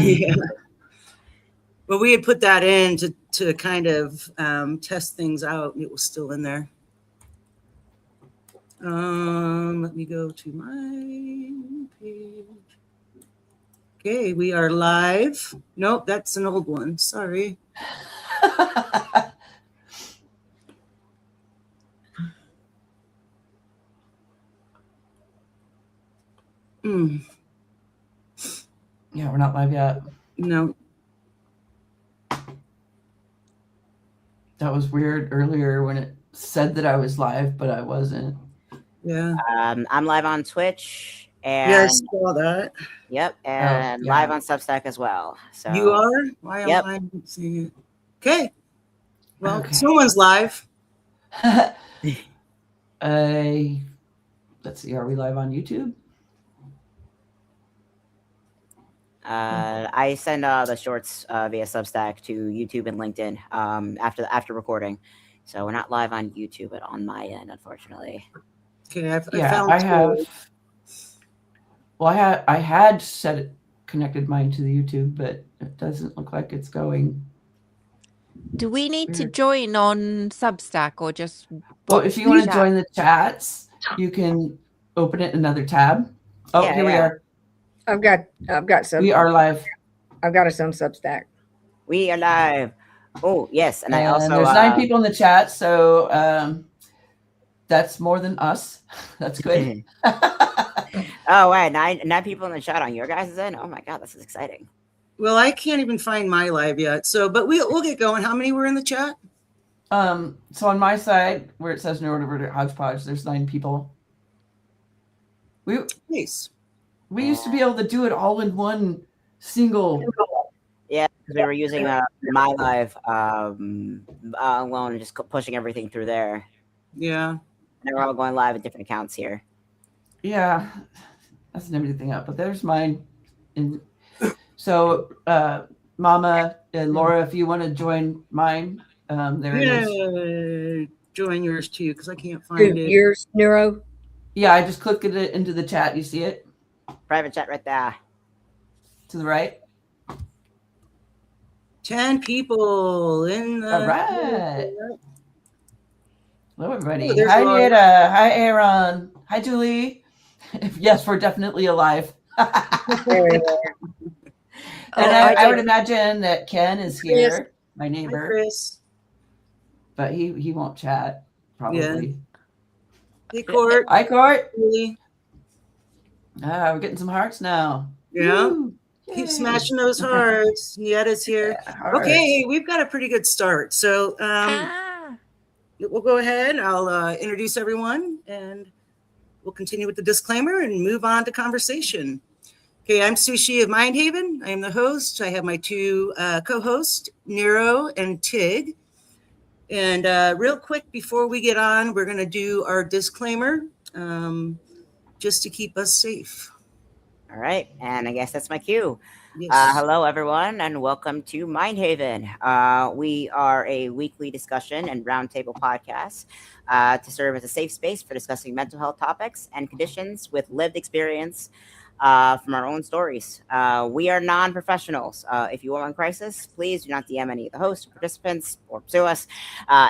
Yeah. Well, we had put that in to kind of test things out, and it was still in there. Let me go to my page. Okay, we are live. Nope, that's an old one. Sorry. Mm, Yeah, we're not live yet. no. That was weird earlier when it said that I was live, but I wasn't. Yeah. I'm live on Twitch Yeah, I and saw that. Oh, and live yeah. on Substack as well. So You are? Why am Yep. I not seeing it? Okay. Well, Okay. someone's live. Let's see. Are we live on YouTube? I send the shorts via Substack to YouTube and LinkedIn after recording. So we're not live on YouTube, but on my end, unfortunately. Okay, I Yeah, found I have. two. Well, I had set it connected mine to the YouTube, but it doesn't look like it's going. Do we need to Weird. join on Substack or just Well, watch if you the want to chat? join the chats, you can open it in another tab. Oh, Yeah, here we yeah. are. I've got some. We are live. I've got us on Substack. We are live. Oh yes, and I And also there's 9 people in the chat, so that's more than us. That's good. Oh wow, nine people in the chat on your guys' end. Oh my god, this is exciting. Well, I can't even find my live yet. So, but we'll get going. How many were in the chat? So on my side, where it says Neurodivergent Hodgepodge, there's 9 people. Nice. We used to be able to do it all in one single. Yeah, because we were using my live alone and just pushing everything through there. Yeah. And we're all going live at different accounts here. Yeah, that's everything up. But there's mine. And so, Mama and Laura, if you want to join mine, there it is. Yeah. Join yours too, because I can't find it. Yours, Neuro? Yeah, I just clicked it into the chat. You see it? Private chat right there. To the right? 10 people in the. All right. Hello, everybody. Oh, there's Hi, Laura. Nita. Hi, Aaron. Hi, Julie. Yes, we're definitely alive. There we are. And Oh, I would imagine that Ken is here, my Hi, neighbor, Chris. but he won't chat, probably. Hey, Court. Hi, Court. Julie. We're getting some hearts now. Yeah. Woo. Keep Yay. smashing those hearts. Yetta's here. Yeah, hearts. Okay, we've got a pretty good start. So we'll go ahead. I'll introduce everyone and we'll continue with the disclaimer and move on to conversation. Okay, I'm Sushi of Mindhaven. I am the host. I have my 2 co-hosts, Nero and Tig. And real quick, before we get on, we're going to do our disclaimer just to keep us safe. All right, and I guess that's my cue. Yes. Hello, everyone, and welcome to Mindhaven. We are a weekly discussion and roundtable podcast to serve as a safe space for discussing mental health topics and conditions with lived experience from our own stories. We are non-professionals. If you are in crisis, please do not DM any of the hosts or participants or pursue us.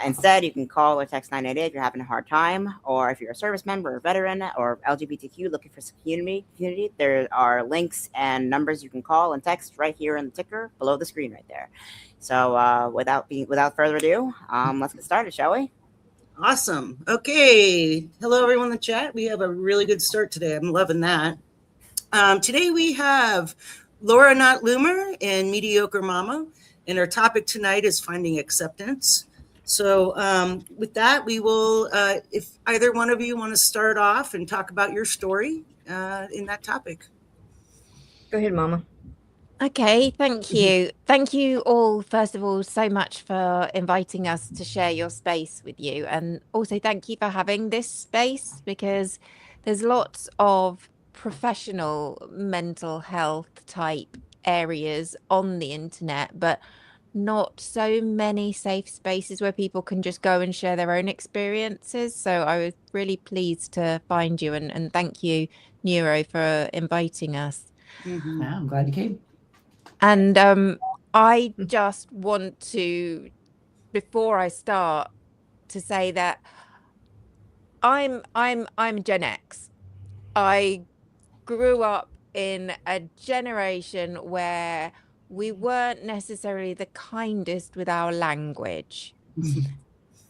Instead, you can call or text 988 if you're having a hard time, or if you're a service member or veteran or LGBTQ looking for some community, there are links and numbers you can call and text right here in the ticker below the screen right there. So without further ado, let's get started, shall we? Awesome. Okay. Hello, everyone in the chat. We have a really good start today. I'm loving that. Today we have Laura Not Loomer and Mediocre Mama, and our topic tonight is finding acceptance. So with that, we will, if either one of you want to start off and talk about your story in that topic. Go ahead, Mama. Okay, thank you. Thank you all, first of all, so much for inviting us to share your space with you. And also thank you for having this space, because there's lots of professional mental health type areas on the internet, but not so many safe spaces where people can just go and share their own experiences. So I was really pleased to find you, and thank you, Neuro, for inviting us. Mm-hmm. Yeah, I'm glad you came. And I just want to, before I start, to say that I'm Gen X. I grew up in a generation where we weren't necessarily the kindest with our language.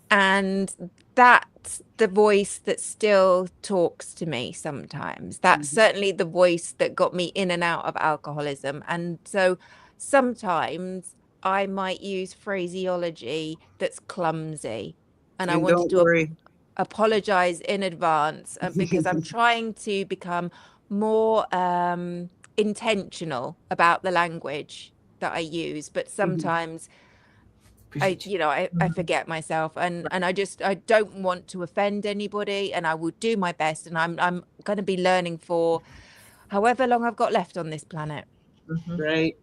And that's the voice that still talks to me sometimes. That's certainly the voice that got me in and out of alcoholism. And so sometimes I might use phraseology that's clumsy. And I wanted to apologize in advance because I'm trying to become more intentional about the language that I use. But sometimes I forget myself, and I don't want to offend anybody, and I will do my best, and I'm going to be learning for however long I've got left on this planet. Right.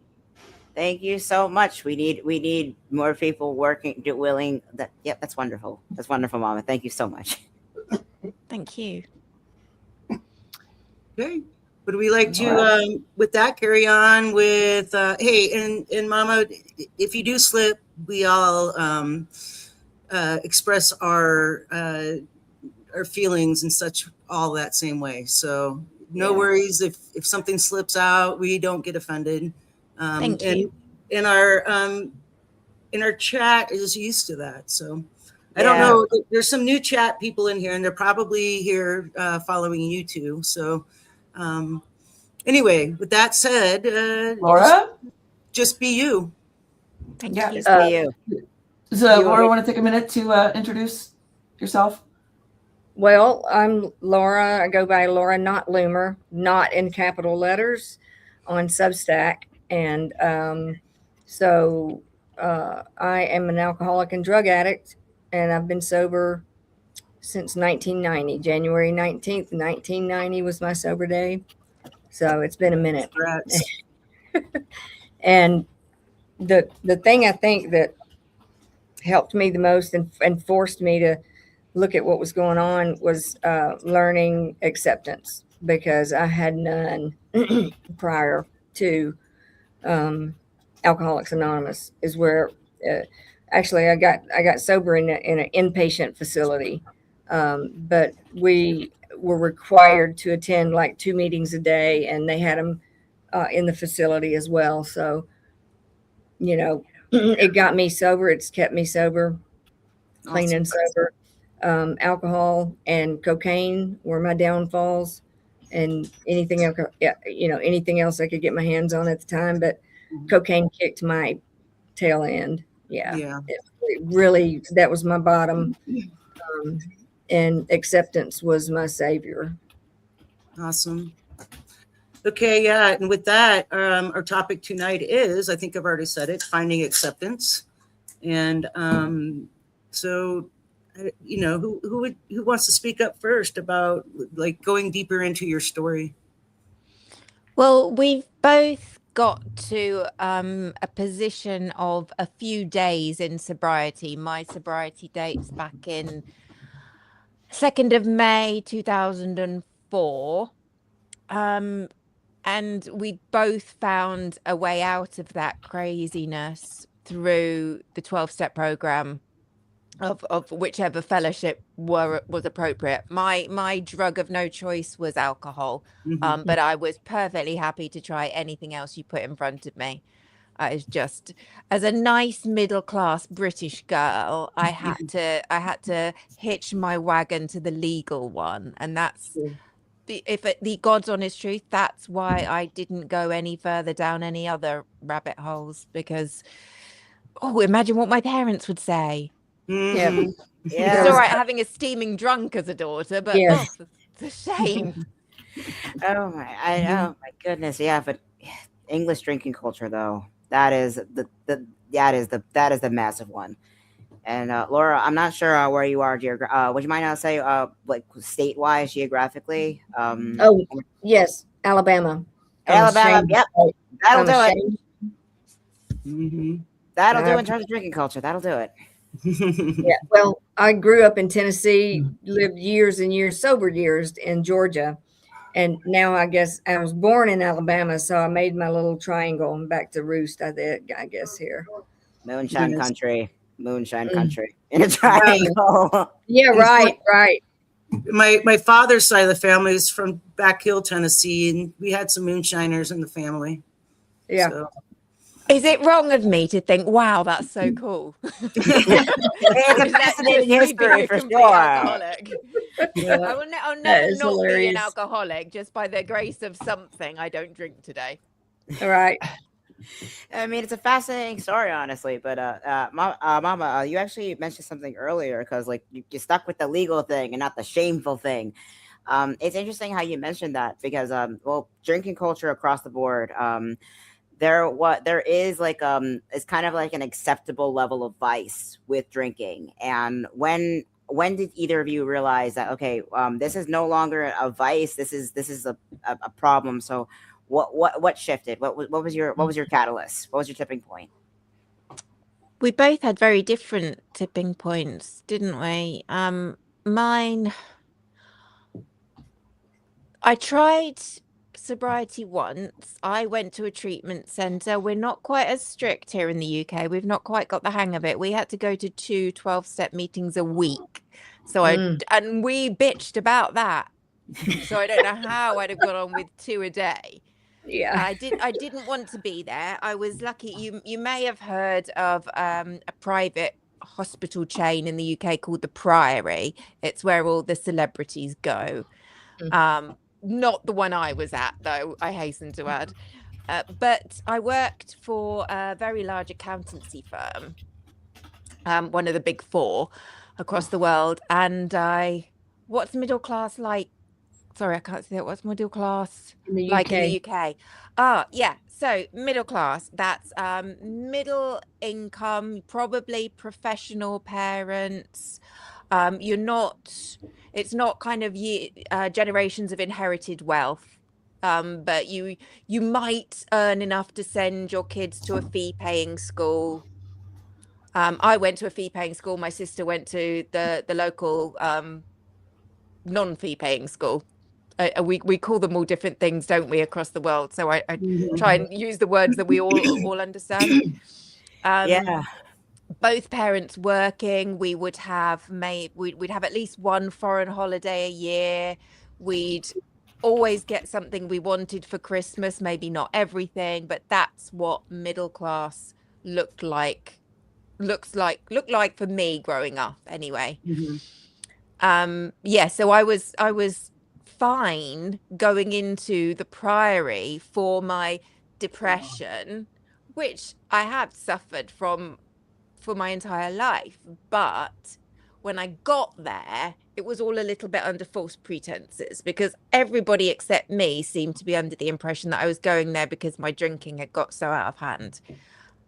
Thank you so much. We need more people willing. Yep, that's wonderful. That's wonderful, Mama. Thank you so much. Thank you. Okay. Would we like to, with that, carry on with, hey, and Mama, if you do slip, we all express our feelings and such all that same way. So no worries if something slips out, we don't get offended. Thank you. And in our chat is used to that. So I don't know. There's some new chat people in here, and they're probably here following you too. So anyway, with that said, Laura, just be you. Thank Yeah. you. Just be you. so Laura, want to take a minute to introduce yourself? Well, I'm Laura. I go by Laura Not Loomer, not in capital letters, on Substack. And so I am an alcoholic and drug addict, and I've been sober since 1990. January 19th, 1990 was my sober day. So it's been a minute. And the thing I think that helped me the most and forced me to look at what was going on was learning acceptance, because I had none prior to Alcoholics Anonymous. Is where actually I got sober in an inpatient facility, but we were required to attend like 2 meetings a day, and they had them in the facility as well. So, it got me sober. It's kept me sober, clean and sober. Alcohol and cocaine were my downfalls, and anything else I could get my hands on at the time. But cocaine kicked my tail end. Yeah. It really, that was my bottom. And acceptance was my savior. Awesome. Okay, yeah, and with that, our topic tonight is, I think I've already said it, finding acceptance. And so, who wants to speak up first about like going deeper into your story? Well, we've both got to a position of a few days in sobriety. My sobriety dates back in 2nd of May 2004. And we both found a way out of that craziness through the 12-step program of whichever fellowship was appropriate. My drug of no choice was alcohol, but I was perfectly happy to try anything else you put in front of me. I was just, as a nice middle-class British girl, I had to hitch my wagon to the legal one, and that's the God's honest truth. That's why I didn't go any further down any other rabbit holes, because imagine what my parents would say. Yeah. It's all right having a steaming drunk as a daughter, but it's a shame. Oh my goodness, yeah. But English drinking culture, though, that is the massive one. And Laura, I'm not sure where you are would you mind say like state-wise, geographically? Yes, Alabama. Alabama, yep. That'll do Mm-hmm. That'll do in terms of drinking culture. That'll do it. Yeah. Well, I grew up in Tennessee, lived years and years, sober years in Georgia, And now I guess I was born in Alabama, so I made my little triangle and back to roost. I guess here. Moonshine Yes. country, moonshine Mm. country in a triangle. Yeah, right. My father's side of the family is from Back Hill, Tennessee, and we had some moonshiners in the family. Yeah. So, Is it wrong of me to think, wow, that's so cool? It's a fascinating history for sure. Alcoholic. yeah. I'll That never is not be an hilarious. alcoholic just by the grace of something. I don't drink today. All right. I mean, it's a fascinating story, honestly. But Mama, you actually mentioned something earlier because like you stuck with the legal thing and not the shameful thing. It's interesting how you mentioned that because well, drinking culture across the board. There is like it's kind of like an acceptable level of vice with drinking. And when did either of you realize that okay, this is no longer a vice, this is a problem? So what shifted? What was your catalyst? What was your tipping point? We both had very different tipping points, didn't we? Mine, I tried sobriety once. I went to a treatment center. We're not quite as strict here in the UK. We've not quite got the hang of it. We had to go to 2 12-step meetings a week. So and we bitched about that. So I don't know how I'd have got on with 2 a day. Yeah. I didn't want to be there. I was lucky. You may have heard of a private hospital chain in the UK called the Priory. It's where all the celebrities go. Not the one I was at, though, I hasten to add. But I worked for a very large accountancy firm, one of the big 4 across the world. And what's middle class like? Sorry, I can't see that. What's middle class In the like UK. in the UK? Ah, yeah. So middle class, that's middle income, probably professional parents. It's not kind of generations of inherited wealth. But you might earn enough to send your kids to a fee-paying school. I went to a fee-paying school. My sister went to the local non-fee paying school. We call them all different things, don't we, across the world? So I try and use the words that we all understand. Yeah. Both parents working. We would have we'd have at least one foreign holiday a year. We'd always get something we wanted for Christmas, maybe not everything, but that's what middle class looked like for me growing up anyway. Yeah, so I was fine going into the Priory for my depression, which I have suffered from for my entire life. But when I got there, it was all a little bit under false pretenses because everybody except me seemed to be under the impression that I was going there because my drinking had got so out of hand.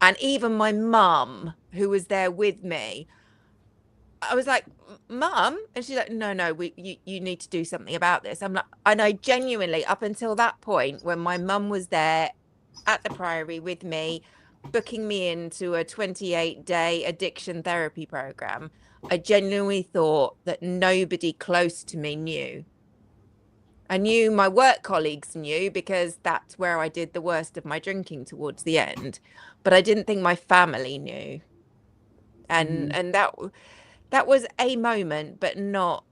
And even my mum, who was there with me, I was like, Mum, and she's like, no, you need to do something about this. I'm like, and I genuinely, up until that point, when my mum was there at the Priory with me, booking me into a 28-day addiction therapy program, I genuinely thought that nobody close to me knew. I knew my work colleagues knew because that's where I did the worst of my drinking towards the end, but I didn't think my family knew. And that was a moment, but not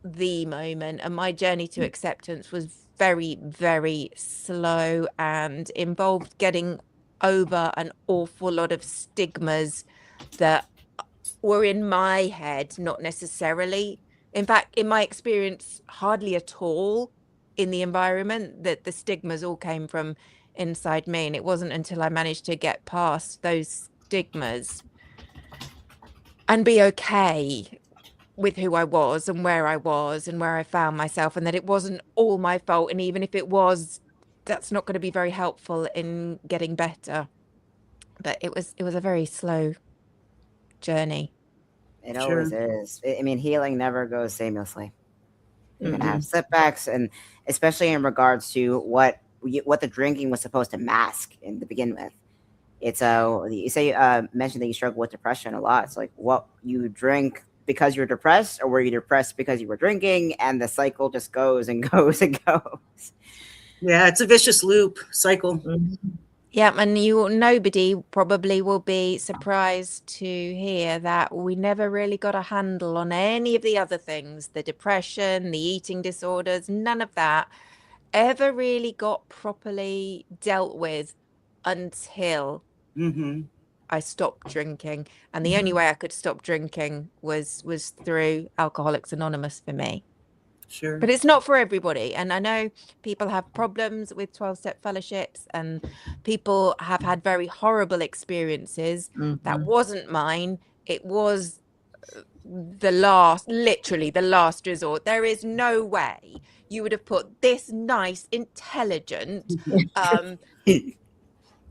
the moment. And my journey to acceptance was very, very slow and involved getting over an awful lot of stigmas that were in my head, not necessarily. In fact, in my experience, hardly at all in the environment. That the stigmas all came from inside me. And it wasn't until I managed to get past those stigmas and be okay with who I was and where I found myself, and that it wasn't all my fault. And even if it was, that's not going to be very helpful in getting better. But it was a very slow journey. It always is. I mean, healing never goes seamlessly. You're gonna have setbacks, and especially in regards to what the drinking was supposed to mask in the begin with. It's you say mentioned that you struggle with depression a lot. It's like what you drink because you're depressed, or were you depressed because you were drinking? And the cycle just goes and goes and goes. Yeah, it's a vicious loop cycle. Yeah, and nobody probably will be surprised to hear that we never really got a handle on any of the other things, the depression, the eating disorders, none of that ever really got properly dealt with until Mm-hmm. I stopped drinking. And the only way I could stop drinking was through Alcoholics Anonymous for me. Sure. But it's not for everybody. And I know people have problems with 12-step fellowships, and people have had very horrible experiences. That wasn't mine. It was literally the last resort. There is no way you would have put this nice, intelligent,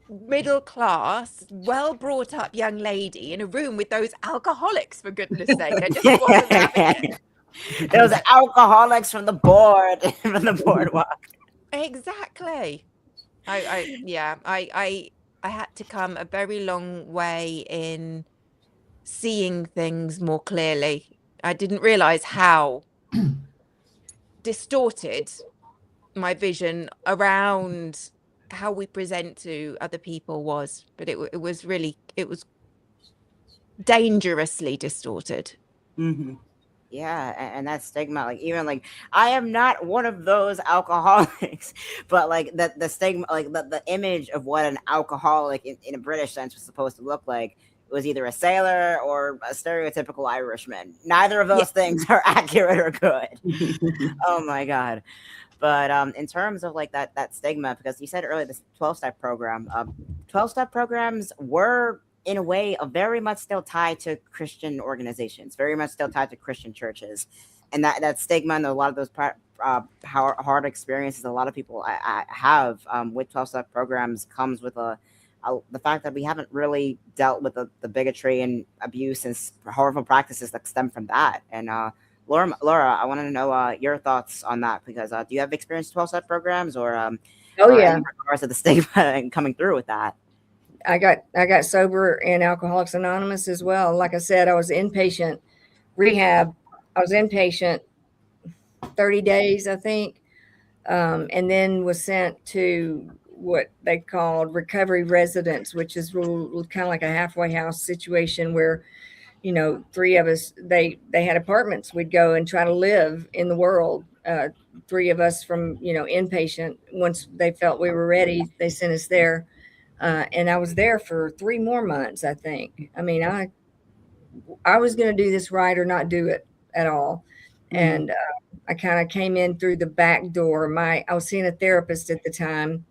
middle class, well brought up young lady in a room with those alcoholics, for goodness sake. I just wasn't having it. Those alcoholics from the boardwalk. Exactly. I had to come a very long way in seeing things more clearly. I didn't realize how distorted my vision around how we present to other people was, but it was dangerously distorted. Mm-hmm. Yeah, and that stigma, like, even like, I am not one of those alcoholics, but like the stigma, like the image of what an alcoholic in a British sense was supposed to look like was either a sailor or a stereotypical Irishman. Neither of those things are accurate or good. Oh my God. But in terms of like that stigma, because you said earlier, this 12-step program, 12-step programs were in a way very much still tied to Christian organizations, very much still tied to Christian churches. And that stigma and a lot of those hard experiences a lot of people I have with 12-step programs comes with the fact that we haven't really dealt with the bigotry and abuse and horrible practices that stem from that. And Laura, I want to know your thoughts on that, because do you have experience 12-step programs or in regards to the stigma and coming through with that? I got sober in Alcoholics Anonymous as well. Like I said, I was inpatient rehab. I was inpatient 30 days, I think, and then was sent to what they called recovery residence, which is kind of like a halfway house situation where, you know, three of us, they had apartments. We'd go and try to live in the world. Three of us from, you know, inpatient. Once they felt we were ready, they sent us there. And I was there for 3 more months, I think. I mean, I was going to do this right or not do it at all. And I kind of came in through the back door. I was seeing a therapist at the time,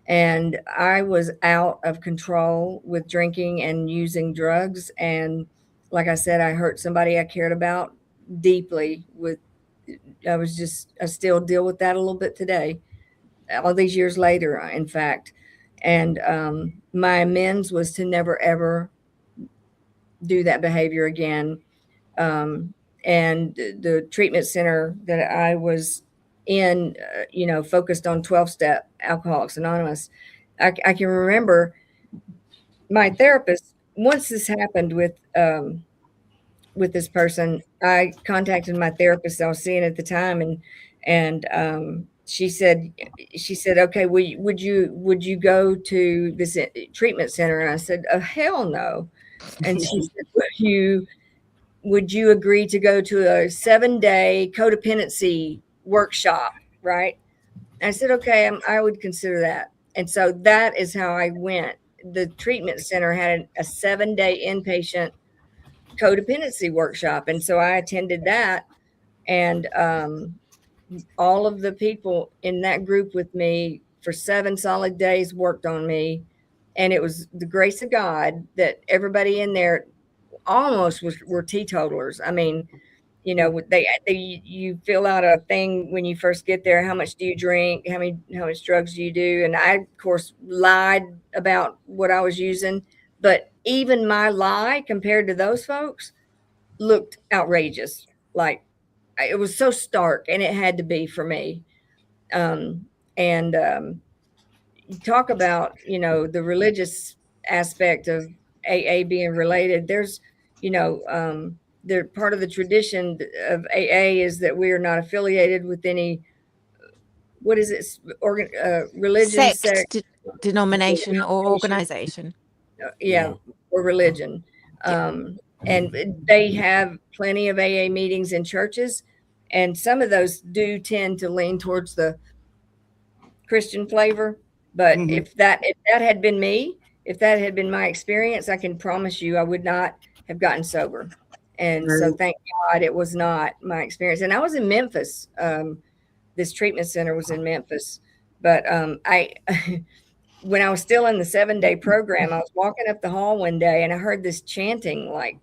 and I was out of control with drinking and using drugs. And like I said, I hurt somebody I cared about deeply. I still deal with that a little bit today, all these years later, in fact. And my amends was to never, ever do that behavior again. And the treatment center that I was in, focused on 12-step Alcoholics Anonymous. I can remember my therapist, once this happened with this person, I contacted my therapist I was seeing at the time, and she said, okay, would you go to this treatment center? And I said, oh, hell no. And she said, would you agree to go to a 7-day codependency workshop? Right. And I said, okay, I would consider that. And so that is how I went. The treatment center had a 7-day inpatient codependency workshop. And so I attended that. And all of the people in that group with me for 7 solid days worked on me. And it was the grace of God that everybody in there almost were teetotalers. I mean, you know, you fill out a thing when you first get there. How much do you drink? How much drugs do you do? And I, of course, lied about what I was using. But even my lie compared to those folks looked outrageous. Like, it was so stark, and it had to be for me. You talk about, you know, the religious aspect of AA being related. There's, you know, they're part of the tradition of AA is that we are not affiliated with any, what is it, religion, sect, Denomination or organization. yeah, or religion. And they have plenty of AA meetings in churches, and some of those do tend to lean towards the Christian flavor. But if that had been me, if that had been my experience, I can promise you I would not have gotten sober. And so thank God it was not my experience. And I was in Memphis. This treatment center was in Memphis. But when I was still in the 7-day program, I was walking up the hall one day and I heard this chanting, like,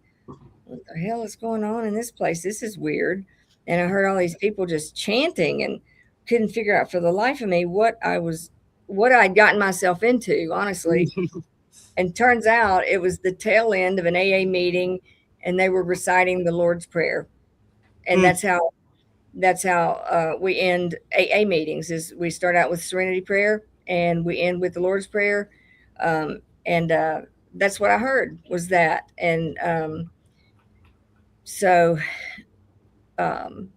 what the hell is going on in this place? This is weird. And I heard all these people just chanting and couldn't figure out for the life of me what I'd gotten myself into, honestly. And turns out it was the tail end of an AA meeting, and they were reciting the Lord's Prayer. And that's how we end AA meetings. Is we start out with Serenity Prayer and we end with the Lord's Prayer. And that's what I heard was that. And so kind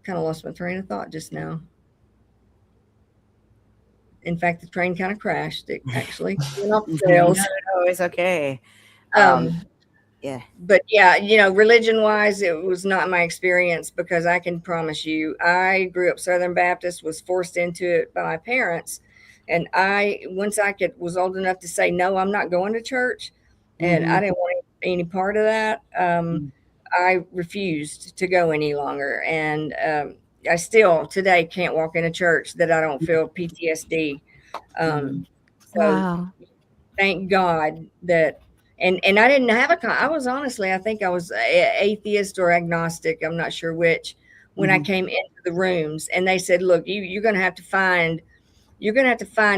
of lost my train of thought just now. In fact, the train kind of crashed. It actually went off the rails. No, it's okay. Yeah. But yeah, religion wise, it was not my experience, because I can promise you, I grew up Southern Baptist, was forced into it by my parents. And once I was old enough to say, no, I'm not going to church. And I didn't want any part of that. I refused to go any longer. And I still today can't walk in a church that I don't feel PTSD. So thank God that, and I didn't have I was honestly, I think I was atheist or agnostic. I'm not sure which, when I came into the rooms, and they said, look, you're going to have to find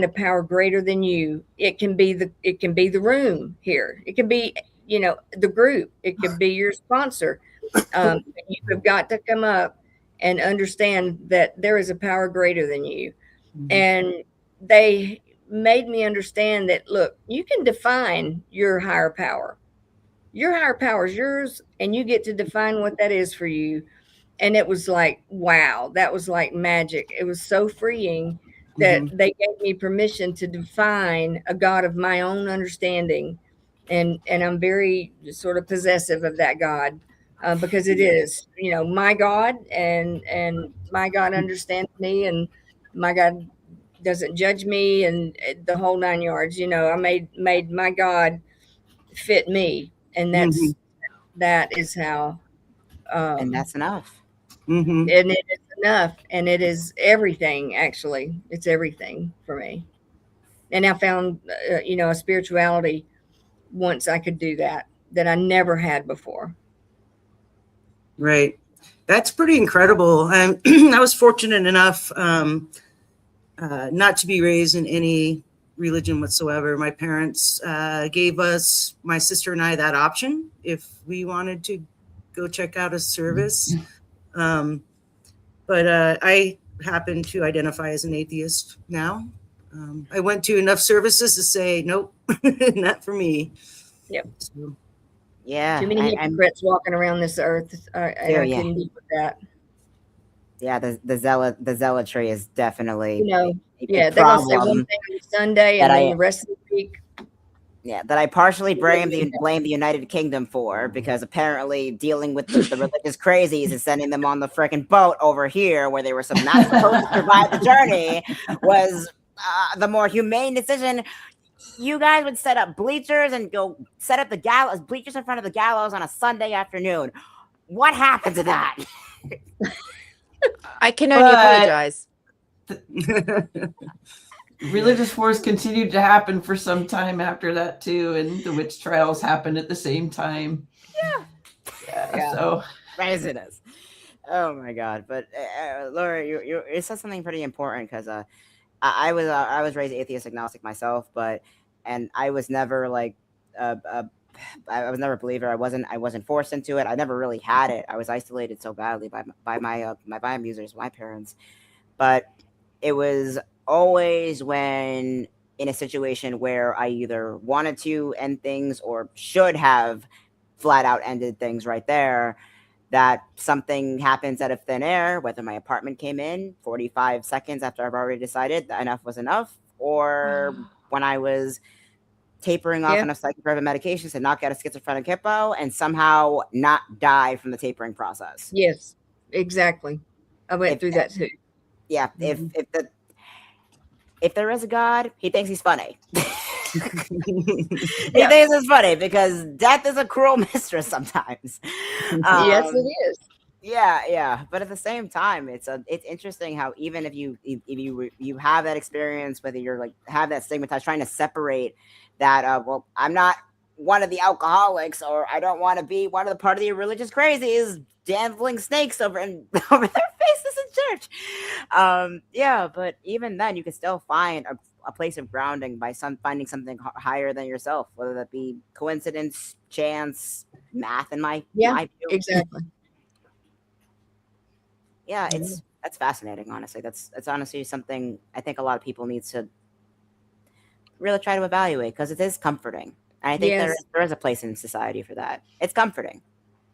a power greater than you. It can be the room here. It can be, the group. It could be your sponsor. You have got to come up and understand that there is a power greater than you. And they made me understand that, look, you can define your higher power. Your higher power is yours, and you get to define what that is for you. And it was like, wow, that was like magic. It was so freeing that they gave me permission to define a God of my own understanding. And I'm very sort of possessive of that God. Because it is, my God, and my God understands me, and my God doesn't judge me, and the whole 9 yards. I made my God fit me, and that is how. And that's enough. And it is enough, and it is everything. Actually, it's everything for me. And I found, a spirituality once I could do that I never had before. Right. That's pretty incredible. I was fortunate enough not to be raised in any religion whatsoever. My parents gave us, my sister and I, that option if we wanted to go check out a service. But I happen to identify as an atheist now. I went to enough services to say, nope, not for me. Yep. So, yeah. Too many hypocrites walking around this earth. I couldn't deal with that. Yeah, the zealotry is definitely they're gonna say one thing on Sunday and then the rest of the week. Yeah, that I partially blame the United Kingdom for, because apparently dealing with the religious crazies and sending them on the freaking boat over here where they were not supposed to survive the journey was the more humane decision. You guys would set up bleachers and go set up the bleachers in front of the gallows on a Sunday afternoon. What happened to that? I can only apologize. Religious wars continued to happen for some time after that too, and the witch trials happened at the same time. Yeah. So craziness. Oh my God! But Laura, you said something pretty important, because I was raised atheist agnostic myself, and I was never like I was never a believer. I wasn't forced into it. I never really had it. I was isolated so badly by my biomusers, my parents. But it was always when in a situation where I either wanted to end things or should have flat out ended things right there. That something happens out of thin air, whether my apartment came in 45 seconds after I've already decided that enough was enough, or when I was tapering off Yeah. enough psychotropic medications to knock out a schizophrenic hippo and somehow not die from the tapering process. Yes, exactly. I went If- through that too. Yeah, Mhm. if there is a God, he thinks he's funny. He Yeah. thinks it's funny because death is a cruel mistress sometimes. Yes, it is. Yeah. But at the same time, it's interesting how even if you have that experience, whether you're like have that stigmatized, trying to separate that, well, I'm not one of the alcoholics, or I don't want to be one of the part of the religious crazies dangling snakes over over their faces in church. Yeah, but even then, you can still find a place of grounding by finding something higher than yourself, whether that be coincidence, chance, math. In my view. Exactly. Yeah, that's fascinating. Honestly, that's honestly something I think a lot of people need to really try to evaluate, because it is comforting. And I think Yes. there is a place in society for that. It's comforting.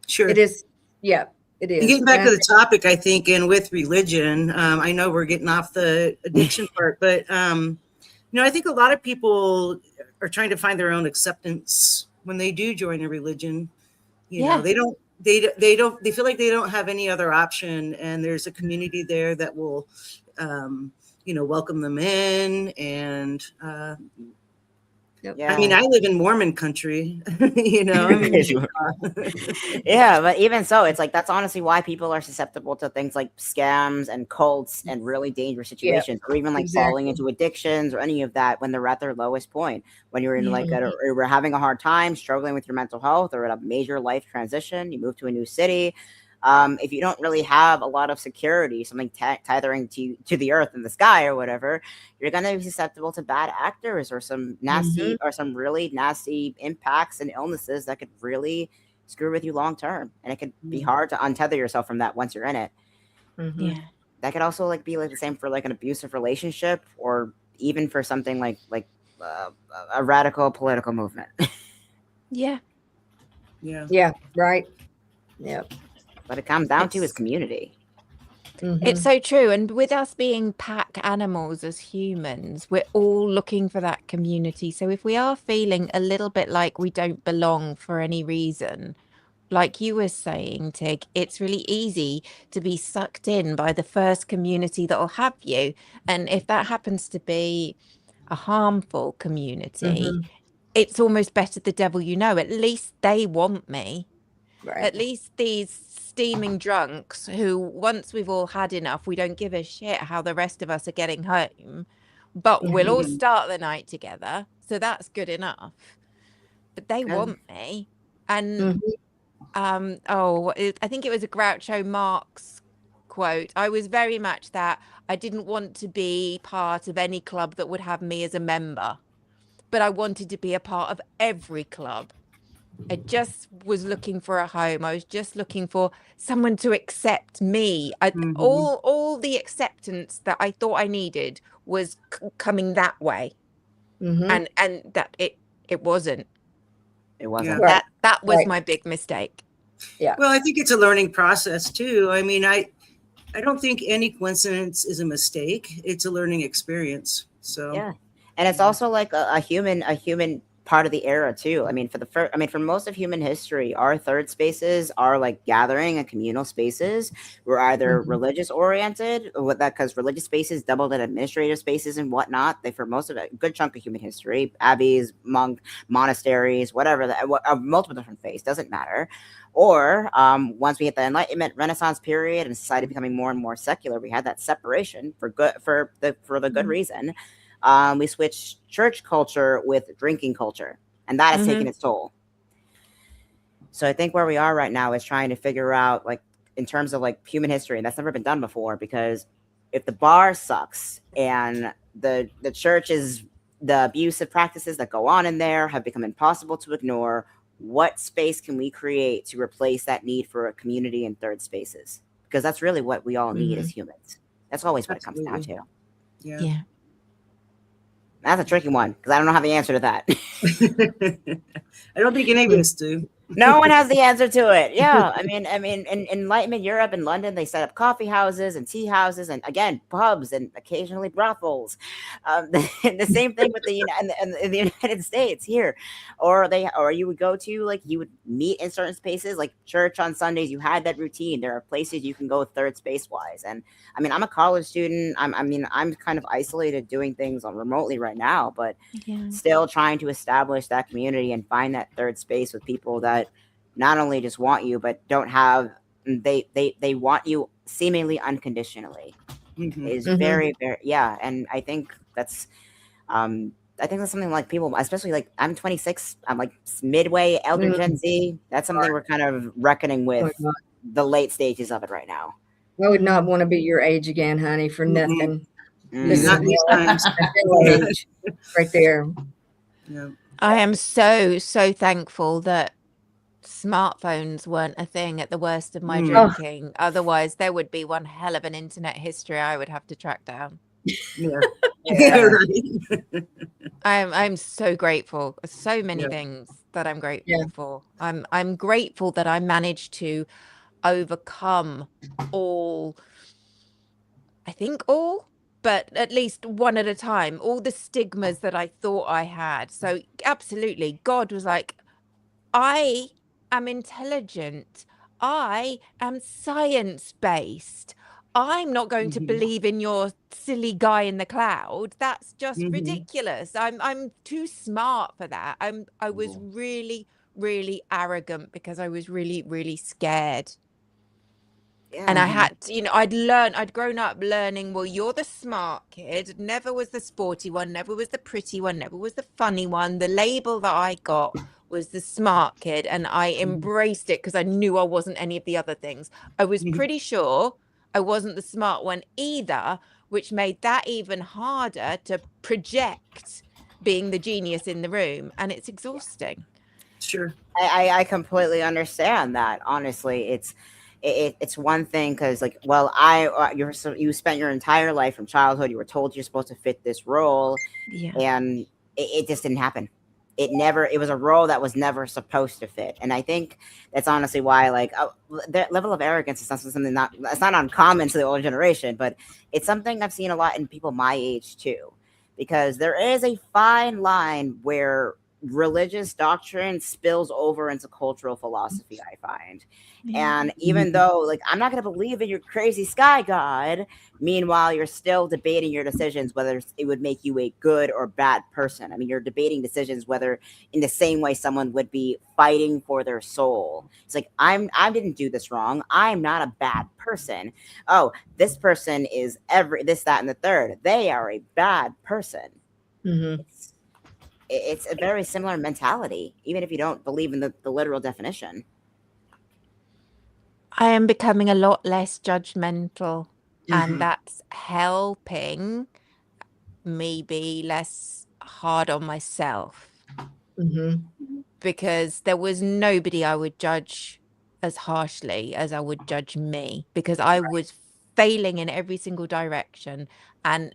Sure. It is. Yeah, it is. And getting back And to the topic, I think, and with religion, I know we're getting off the addiction part, but I think a lot of people are trying to find their own acceptance when they do join a religion. Yeah. They feel like they don't have any other option, and there's a community there that will, welcome them in. And Yeah. I mean, I live in Mormon country, Yeah, but even so, it's like that's honestly why people are susceptible to things like scams and cults and really dangerous situations, or even like falling into addictions or any of that when they're at their lowest point. When you're in like or we're having a hard time, struggling with your mental health, or at a major life transition, you move to a new city. If you don't really have a lot of security, something tethering to the earth and the sky or whatever, you're going to be susceptible to bad actors or some nasty or some really nasty impacts and illnesses that could really screw with you long term. And it could be hard to untether yourself from that once you're in it. Yeah. That could also like be like the same for like an abusive relationship, or even for something like a radical political movement. Yeah. Yeah. Right. Yep. What it comes down to is community. It's so true. And with us being pack animals as humans, we're all looking for that community. So if we are feeling a little bit like we don't belong for any reason, like you were saying, Tig, it's really easy to be sucked in by the first community that'll have you. And if that happens to be a harmful community, it's almost better the devil you know. At least they want me. Right. At least these steaming drunks who, once we've all had enough, we don't give a shit how the rest of us are getting home, but we'll all start the night together. So that's good enough. But they want me. And I think it was a Groucho Marx quote. I was very much that I didn't want to be part of any club that would have me as a member, but I wanted to be a part of every club. I just was looking for a home. I was just looking for someone to accept me. All the acceptance that I thought I needed was coming that way, and that it wasn't. It wasn't. Right. That was my big mistake. Yeah. Well, I think it's a learning process too. I mean, I don't think any coincidence is a mistake. It's a learning experience. So yeah, and it's also like a human part of the era too. I mean, for most of human history, our third spaces are like gathering and communal spaces. We're either religious oriented, with that because religious spaces doubled as administrative spaces and whatnot. They, for most of a good chunk of human history, abbeys, monasteries, whatever, multiple different faiths, doesn't matter. Or once we hit the Enlightenment, Renaissance period, and society becoming more and more secular, we had that separation for the good reason. We switched church culture with drinking culture, and that has taken its toll. So I think where we are right now is trying to figure out, like, in terms of like human history, and that's never been done before, because if the bar sucks and the church is, the abusive practices that go on in there have become impossible to ignore, what space can we create to replace that need for a community and third spaces? Because that's really what we all need as humans. That's always what it comes down to. Yeah. That's a tricky one because I don't know how the answer to that. I don't think any of us do. No one has the answer to it. Yeah, I mean, in Enlightenment Europe and London, they set up coffee houses and tea houses, and again, pubs and occasionally brothels. The same thing with in the United States here, or you would go to, like, you would meet in certain spaces, like church on Sundays. You had that routine. There are places you can go third space wise, and I mean, I'm a college student. I'm kind of isolated doing things on remotely right now, but Yeah. still trying to establish that community and find that third space with people that not only just want you, but don't have, they want you seemingly unconditionally is very, very, yeah. And I think that's something like people, especially like I'm 26, I'm like midway elder Gen Z. That's something we're kind of reckoning with the late stages of it right now. I would not want to be your age again, honey, for nothing. This Not these times. age right there. Yeah. I am so thankful that smartphones weren't a thing at the worst of my drinking. Otherwise, there would be one hell of an internet history I would have to track down. Yeah. I'm so grateful. So many Yeah. things that I'm grateful for. I'm grateful that I managed to overcome all, but at least one at a time, all the stigmas that I thought I had. So absolutely, God was like, I am intelligent. I am science-based. I'm not going to believe in your silly guy in the cloud. That's just ridiculous. I'm too smart for that. I was really, really arrogant because I was really, really scared. Yeah. And I had to, I'd grown up learning, well, you're the smart kid, never was the sporty one, never was the pretty one, never was the funny one. The label that I got was the smart kid, and I embraced it because I knew I wasn't any of the other things. I was pretty sure I wasn't the smart one either, which made that even harder to project being the genius in the room, and it's exhausting. Sure. I completely understand that. Honestly, it's one thing because, like, well, you spent your entire life from childhood, you were told you're supposed to fit this role, and it just didn't happen. It was a role that was never supposed to fit. And I think that's honestly why, like, that level of arrogance is not something that's not uncommon to the older generation, but it's something I've seen a lot in people my age too, because there is a fine line where religious doctrine spills over into cultural philosophy, I find. And even though, like, I'm not going to believe in your crazy sky god, meanwhile, you're still debating your decisions, whether it would make you a good or bad person. I mean, you're debating decisions, whether in the same way someone would be fighting for their soul. It's like, I didn't do this wrong. I'm not a bad person. Oh, this person is this, that, and the third. They are a bad person. It's a very similar mentality, even if you don't believe in the literal definition. I am becoming a lot less judgmental, and that's helping me be less hard on myself, because there was nobody I would judge as harshly as I would judge me, because I was failing in every single direction, and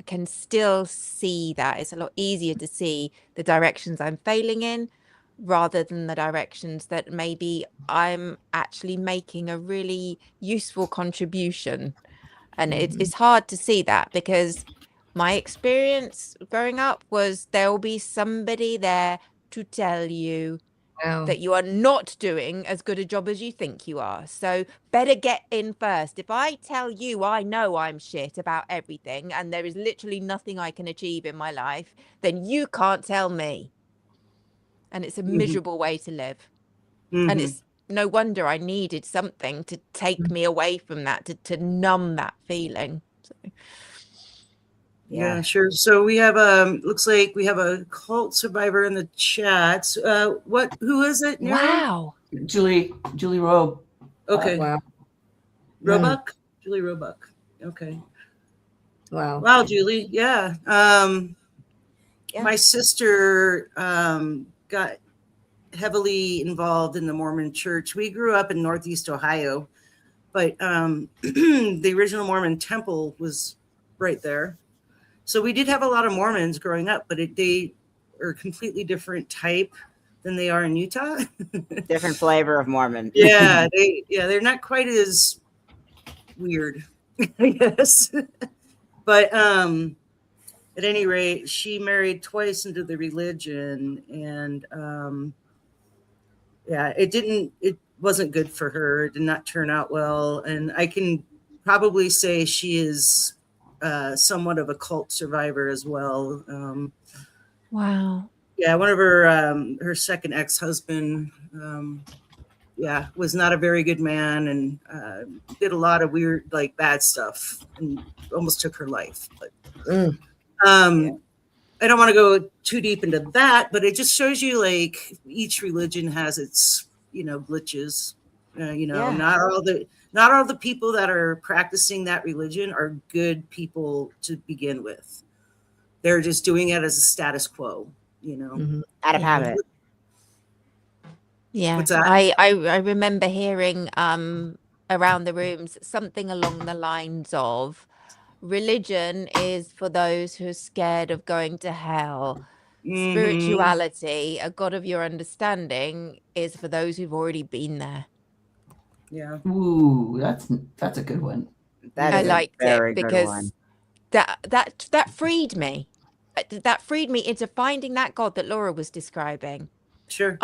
can still see that. It's a lot easier to see the directions I'm failing in rather than the directions that maybe I'm actually making a really useful contribution. And it's hard to see that, because my experience growing up was there will be somebody there to tell you that you are not doing as good a job as you think you are. So better get in first. If I tell you I know I'm shit about everything and there is literally nothing I can achieve in my life, then you can't tell me. And it's a miserable way to live. And it's no wonder I needed something to take me away from that, to numb that feeling. So. Yeah, sure. So we have looks like we have a cult survivor in the chats. Who is it now? Wow. Julie Robe. Okay. Wow. Roebuck? Julie Roebuck. Okay. Wow, Julie. Yeah. My sister got heavily involved in the Mormon church. We grew up in Northeast Ohio, but the original Mormon temple was right there. So we did have a lot of Mormons growing up, but they are a completely different type than they are in Utah. Different flavor of Mormon. Yeah, they're not quite as weird, I guess. But at any rate, she married twice into the religion, and it wasn't good for her. It did not turn out well, and I can probably say she is somewhat of a cult survivor as well. Wow. Yeah, one of her second ex-husband, was not a very good man, and did a lot of weird, like, bad stuff, and almost took her life. But I don't want to go too deep into that, but it just shows you, like, each religion has its, glitches. Not all the people that are practicing that religion are good people to begin with. They're just doing it as a status quo, Out of habit. Yeah, What's that? I remember hearing around the rooms something along the lines of religion is for those who are scared of going to hell. Mhm. Spirituality, a God of your understanding, is for those who've already been there. Yeah. Ooh, that's a good one. That I is liked a very it good because one. that freed me. That freed me into finding that God that Laura was describing. Sure.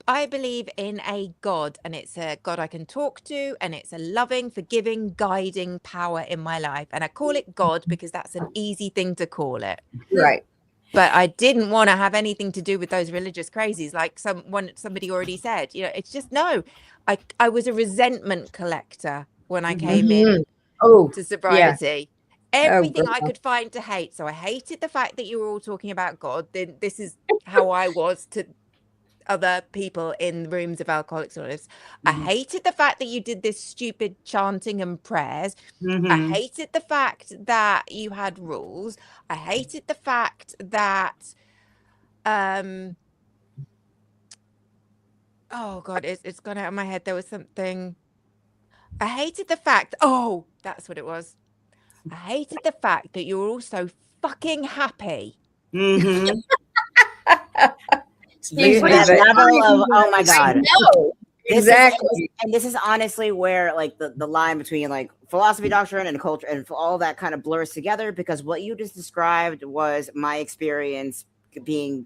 I believe in a God, and it's a God I can talk to, and it's a loving, forgiving, guiding power in my life. And I call it God because that's an easy thing to call it. Right. But I didn't want to have anything to do with those religious crazies, like somebody already said. It's just no. I was a resentment collector when I came in Oh, to sobriety. Everything I girl. could find to hate. So I hated the fact that you were all talking about God. Then this is how I was to other people in rooms of Alcoholics Anonymous. I hated the fact that you did this stupid chanting and prayers. I hated the fact that you had rules. I hated the fact that oh god, it's gone out of my head. There was something. I hated the fact, that's what it was. I hated the fact that you were all so fucking happy. Mhm. Excuse me, That but- level of, oh my God. No, exactly. And this is honestly where, like, the line between, like, philosophy, doctrine, and culture and all that kind of blurs together, because what you just described was my experience being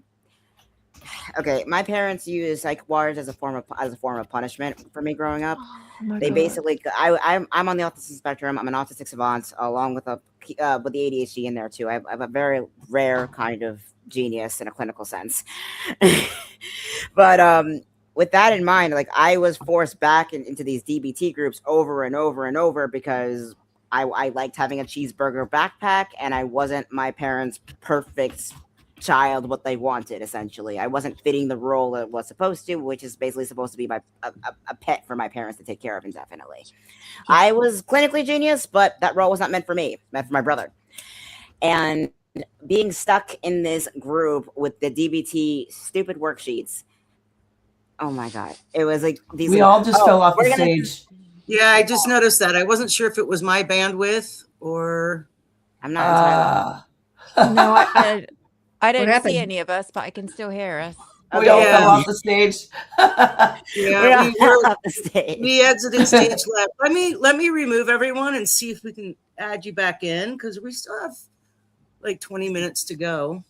okay. My parents used psych wards as a form of punishment for me growing up. Oh my They God. basically, I'm on the autism spectrum. I'm an autistic savant, along with with the ADHD in there too. I have a very rare kind of genius in a clinical sense. But with that in mind, like, I was forced back into these DBT groups over and over and over because I liked having a cheeseburger backpack, and I wasn't my parents' perfect child, what they wanted. Essentially, I wasn't fitting the role it was supposed to, which is basically supposed to be a pet for my parents to take care of indefinitely. I was clinically genius, but that role was not meant for me, meant for my brother. And being stuck in this group with the DBT stupid worksheets, oh my God, it was like these. We all just fell off we're the gonna- stage. Yeah, I just noticed that. I wasn't sure if it was my bandwidth or. I'm not entirely. No, I don't happened? see any of us, but I can still hear us. We all Yeah. fell off the stage. Yeah, We're off the stage. we exited stage left. Let me remove everyone and see if we can add you back in, because we still have like 20 minutes to go.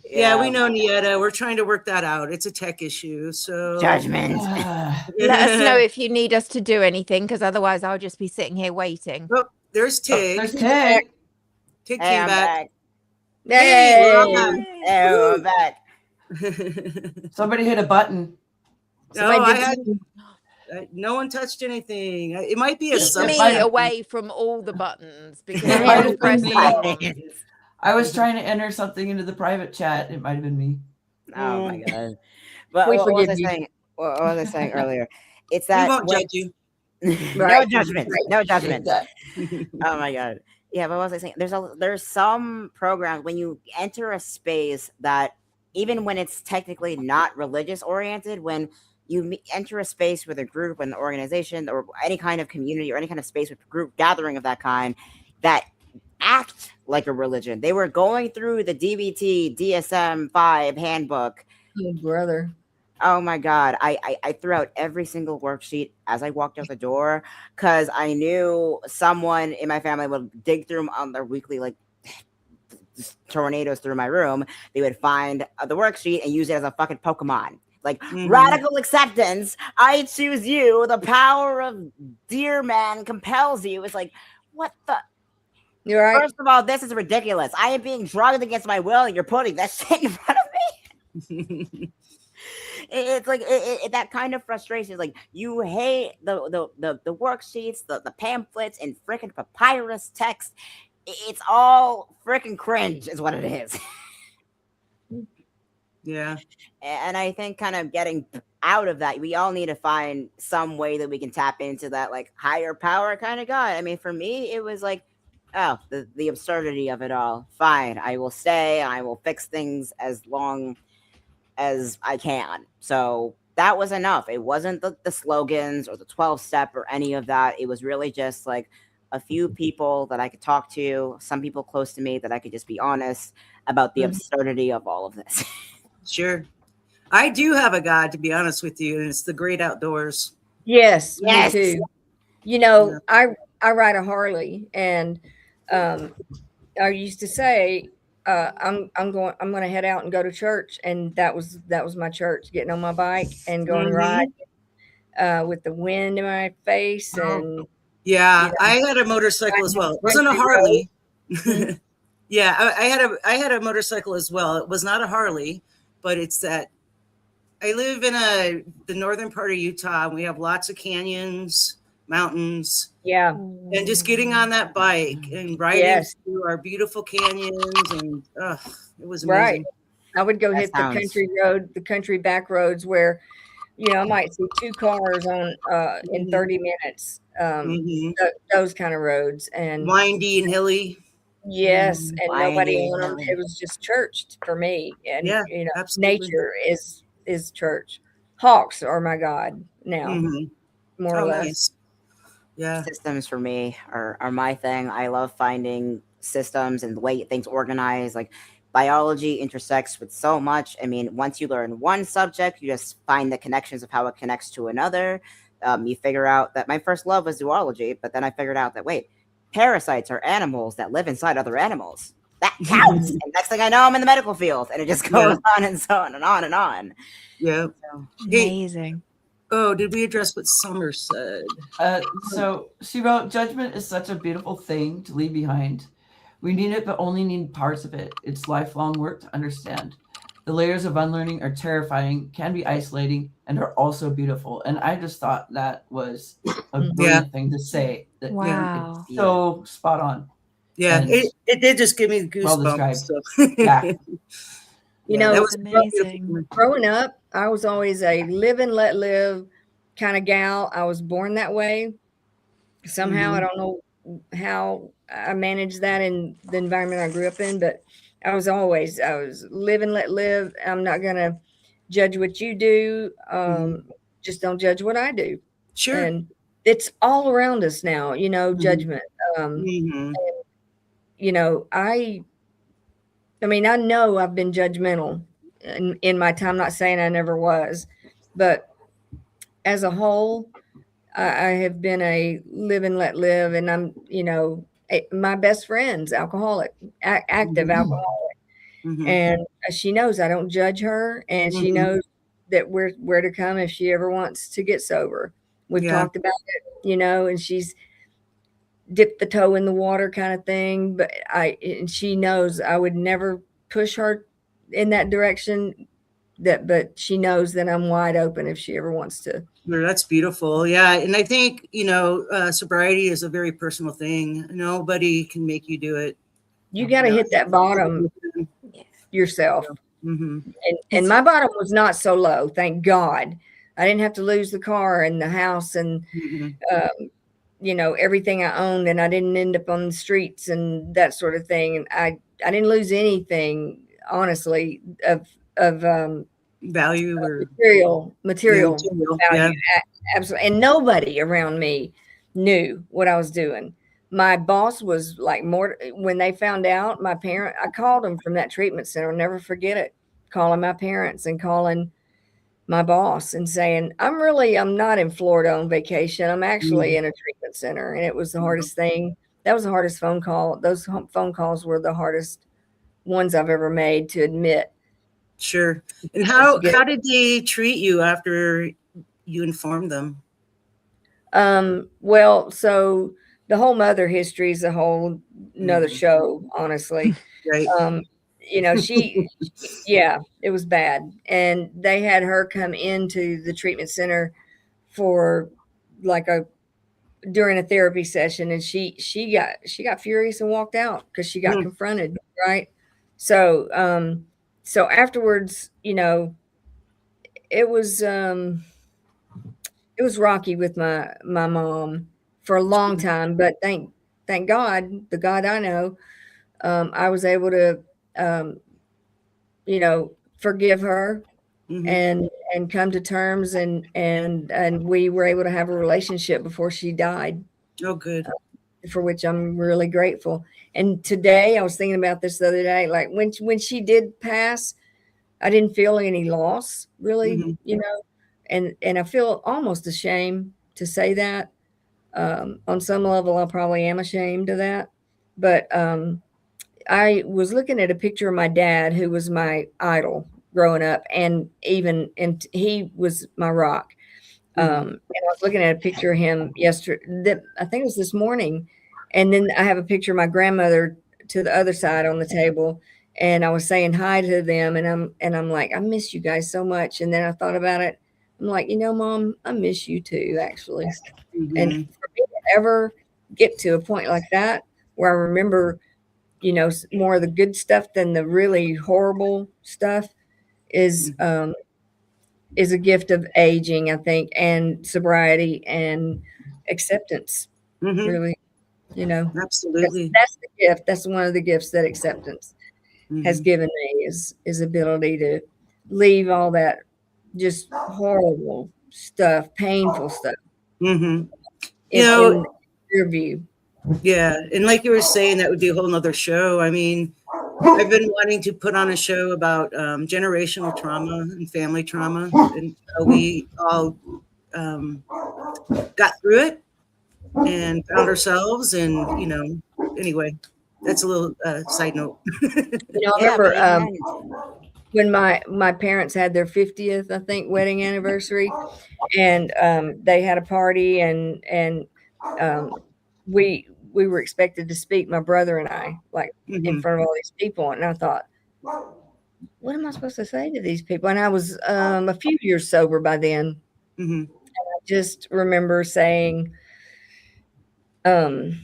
Yeah, we know, Nieta. We're trying to work that out. It's a tech issue. So Judgment. Let us know if you need us to do anything, because otherwise I'll just be sitting here waiting. Oh, there's Tig. There's Tig. Tig Hey, came I'm back. back. Hey, we're all Yay. back. Hey, I'm back. Somebody hit a button. No, Somebody I did had something. no one touched anything. It might be a Keep sub. me might have- away from all the buttons because It I might am have been pressing me. on. I was trying to enter something into the private chat. It might have been me. Oh my God. But We what was forgive I you. saying? What was I saying earlier? It's We that won't when- judge you. no Right. judgment. Right. No judgment. That- Oh my God. Yeah, but what was I saying? There's some programs when you enter a space that, even when it's technically not religious oriented, when you enter a space with a group, an organization, or any kind of community, or any kind of space with group gathering of that kind, that act like a religion. They were going through the DBT DSM-5 handbook. Oh, brother. Oh my God. I threw out every single worksheet as I walked out the door because I knew someone in my family would dig through them on their weekly, like, tornadoes through my room. They would find the worksheet and use it as a fucking Pokemon. Like, radical acceptance. I choose you. The power of Dear Man compels you. It's like, what the? You're right. First of all, this is ridiculous. I am being drugged against my will, and you're putting that shit in front of me. It's like that kind of frustration is like you hate the worksheets, the pamphlets, and freaking papyrus text. It's all freaking cringe, is what it is. Yeah. And I think kind of getting out of that, we all need to find some way that we can tap into that like higher power kind of God. I mean, for me, it was like, oh, the absurdity of it all. Fine, I will stay. I will fix things as long as I can. So that was enough. It wasn't the slogans or the 12-step or any of that. It was really just like a few people that I could talk to, some people close to me that I could just be honest about the absurdity of all of this. Sure. I do have a God, to be honest with you, and it's the great outdoors. Yes, Yes. me too. You know, I ride a Harley, and I used to say, I'm going to head out and go to church, and that was my church. Getting on my bike and going to ride with the wind in my face, and Yeah, you know, I had a motorcycle as well. It wasn't a Harley. Yeah, I had a motorcycle as well. It was not a Harley, but it's that I live in the northern part of Utah, and we have lots of canyons, mountains, yeah, and just getting on that bike and riding through our beautiful canyons, and it was amazing. right. I would go hit the sounds- country road, the country back roads where, you know, I might see 2 cars on in 30 minutes. Those kind of roads, and Windy and hilly. yes, and nobody Windy, on them. hilly. It was just church for me, and Yeah, you know, absolutely. nature is church. Hawks are my God now, more or Oh, less. nice. Yeah. Systems for me are my thing. I love finding systems and the way things organize. Like biology intersects with so much. I mean, once you learn one subject, you just find the connections of how it connects to another. You figure out that my first love was zoology, but then I figured out that wait, parasites are animals that live inside other animals. That counts. And next thing I know, I'm in the medical field, and it just goes on and so on and on and on. Yeah. So, Amazing. Oh, did we address what Summer said? So she wrote, judgment is such a beautiful thing to leave behind. We need it, but only need parts of it. It's lifelong work to understand. The layers of unlearning are terrifying, can be isolating, and are also beautiful. And I just thought that was a brilliant thing to say. That Wow. it's so spot on. Yeah, And it did just give me well goosebumps. described. So. Yeah. You know, that That's amazing. growing up, I was always a live and let live kind of gal. I was born that way. Somehow, I don't know how I managed that in the environment I grew up in, but I was live and let live. I'm not going to judge what you do. Just don't judge what I do. Sure. And it's all around us now, you know, judgment. And, you know, I mean, I know I've been judgmental in my time, not saying I never was, but as a whole, I have been a live and let live. And I'm, you know, my best friend's alcoholic, active alcoholic. And she knows I don't judge her, and she knows that where to come if she ever wants to get sober. We've talked about it, you know, and she's dipped the toe in the water kind of thing. But and she knows I would never push her in that direction. But she knows that I'm wide open if she ever wants to. That's beautiful. Yeah. And I think, you know, sobriety is a very personal thing. Nobody can make you do it. You got to hit that bottom yourself. And my bottom was not so low. Thank God. I didn't have to lose the car and the house and, you know, everything I owned, and I didn't end up on the streets and that sort of thing. And I didn't lose anything, honestly, of value or material value. Yeah. Absolutely. And nobody around me knew what I was doing. My boss was like more when they found out. I called them from that treatment center. I'll never forget it. Calling my parents and calling my boss and saying, I'm not in Florida on vacation. I'm actually in a treatment center. And it was the hardest thing. That was the hardest phone call. Those phone calls were the hardest ones I've ever made to admit. Sure. And how did they treat you after you informed them? Well, so the whole mother history is a whole another show, honestly. Right. You know, yeah, it was bad. And they had her come into the treatment center for like during a therapy session, and she got furious and walked out because she got confronted, right? So so afterwards, you know, it was rocky with my mom for a long time, but thank God, the God I know, I was able to you know, forgive her and come to terms, and we were able to have a relationship before she died. Oh, good. For which I'm really grateful. And today I was thinking about this the other day, like when she did pass, I didn't feel any loss really, you know, and I feel almost ashamed to say that. On some level, I probably am ashamed of that, but I was looking at a picture of my dad, who was my idol growing up, and he was my rock. And I was looking at a picture of him yesterday, I think it was this morning. And then I have a picture of my grandmother to the other side on the table. And I was saying hi to them, and I'm like, I miss you guys so much. And then I thought about it. I'm like, you know, Mom, I miss you too, actually. And for me to ever get to a point like that, where I remember, you know, more of the good stuff than the really horrible stuff, is a gift of aging, I think, and sobriety and acceptance. Really, you know, Absolutely. That's the gift. That's one of the gifts that acceptance has given me, is ability to leave all that just horrible stuff, painful stuff, You in know, your view. yeah. And like you were saying, that would be a whole nother show. I mean, I've been wanting to put on a show about generational trauma and family trauma, and how we all got through it and found ourselves. And, you know, anyway, that's a little side note. You know, I remember when my parents had their 50th, I think, wedding anniversary, and they had a party, and we were expected to speak, my brother and I, like in front of all these people. And I thought, what am I supposed to say to these people? And I was a few years sober by then. And I just remember saying, something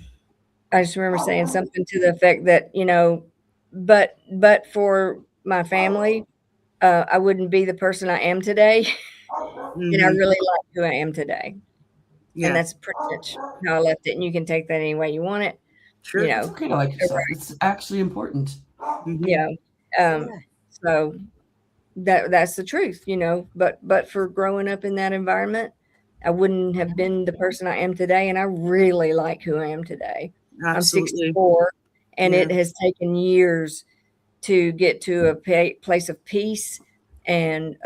to the effect that, you know, but for my family, I wouldn't be the person I am today. And I really like who I am today. Yeah. And that's pretty much how I left it. And you can take that any way you want it. Sure. You know, It's okay to like yourself. It's actually important. Yeah. So that's the truth, you know, but for growing up in that environment, I wouldn't have been the person I am today. And I really like who I am today. Absolutely. I'm 64, and it has taken years to get to a place of peace. And,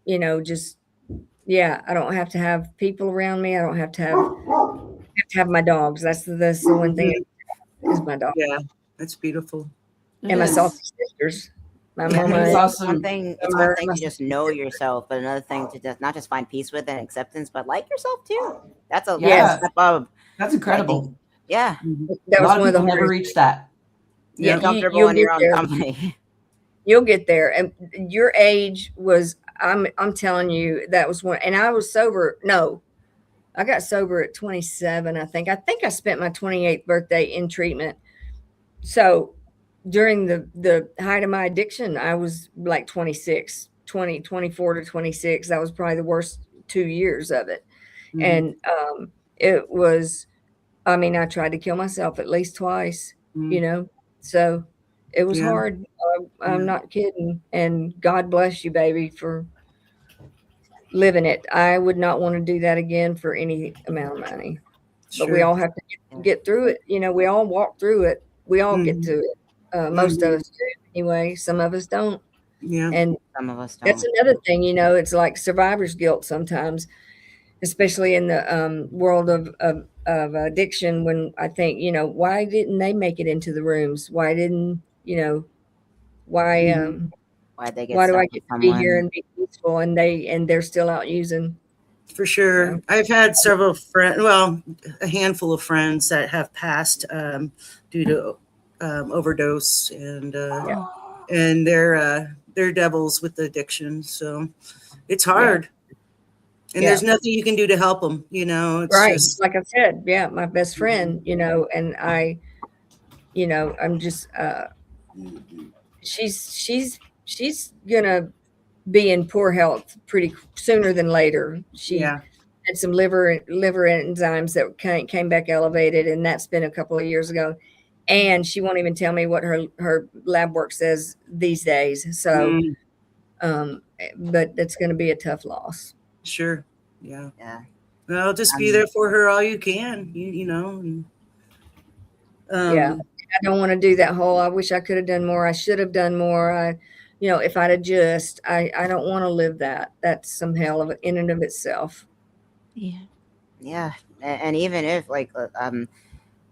you know, just, I don't have to have people around me. I don't have to have my dogs. That's the one thing is my dog. Yeah, that's beautiful. And my salty sisters. My mama. It's awesome. One thing to just know yourself, but another thing to just not just find peace with and acceptance, but like yourself too. That's a step up. That's incredible. Yeah. That a was lot one of of the people never hardest. reach that. You're comfortable in your own company. You'll get there. And your age was, I'm telling you, that was one. And I was sober. No, I got sober at 27, I think. I think I spent my 28th birthday in treatment. So during the height of my addiction, I was like 24 to 26. That was probably the worst 2 years of it. And it was, I mean, I tried to kill myself at least twice, you know, so it was hard. I'm not kidding. And God bless you, baby, for living it. I would not want to do that again for any amount of money. But we all have to get through it. You know, we all walk through it. We all get to it. Most of us do anyway. Some of us don't. Yeah. And Some of us don't. that's another thing, you know, it's like survivor's guilt sometimes, especially in the world of addiction. When I think, you know, why didn't they make it into the rooms? Why didn't, you know, why Why'd they get why do I stuck get with to be here someone? and be peaceful and they're still out using? For sure. Yeah. I've had several friends, well, a handful of friends that have passed due to overdose, and they're devils with the addiction. So it's hard, and Yeah. there's nothing you can do to help them. You know, it's Right. just Like I said, yeah, my best friend, you know, and I, you know, I'm just she's gonna be in poor health pretty sooner than later. She yeah, had some liver enzymes that came back elevated, and that's been a couple of years ago. And she won't even tell me what her lab work says these days. So, but it's going to be a tough loss. sure, yeah. Yeah. Well, just be there for her all you can. You know. And, Yeah, I don't want to do that whole. I wish I could have done more. I should have done more. You know, if I'd have just, I don't want to live that. That's some hell of it in and of itself. Yeah. Yeah. And even if like I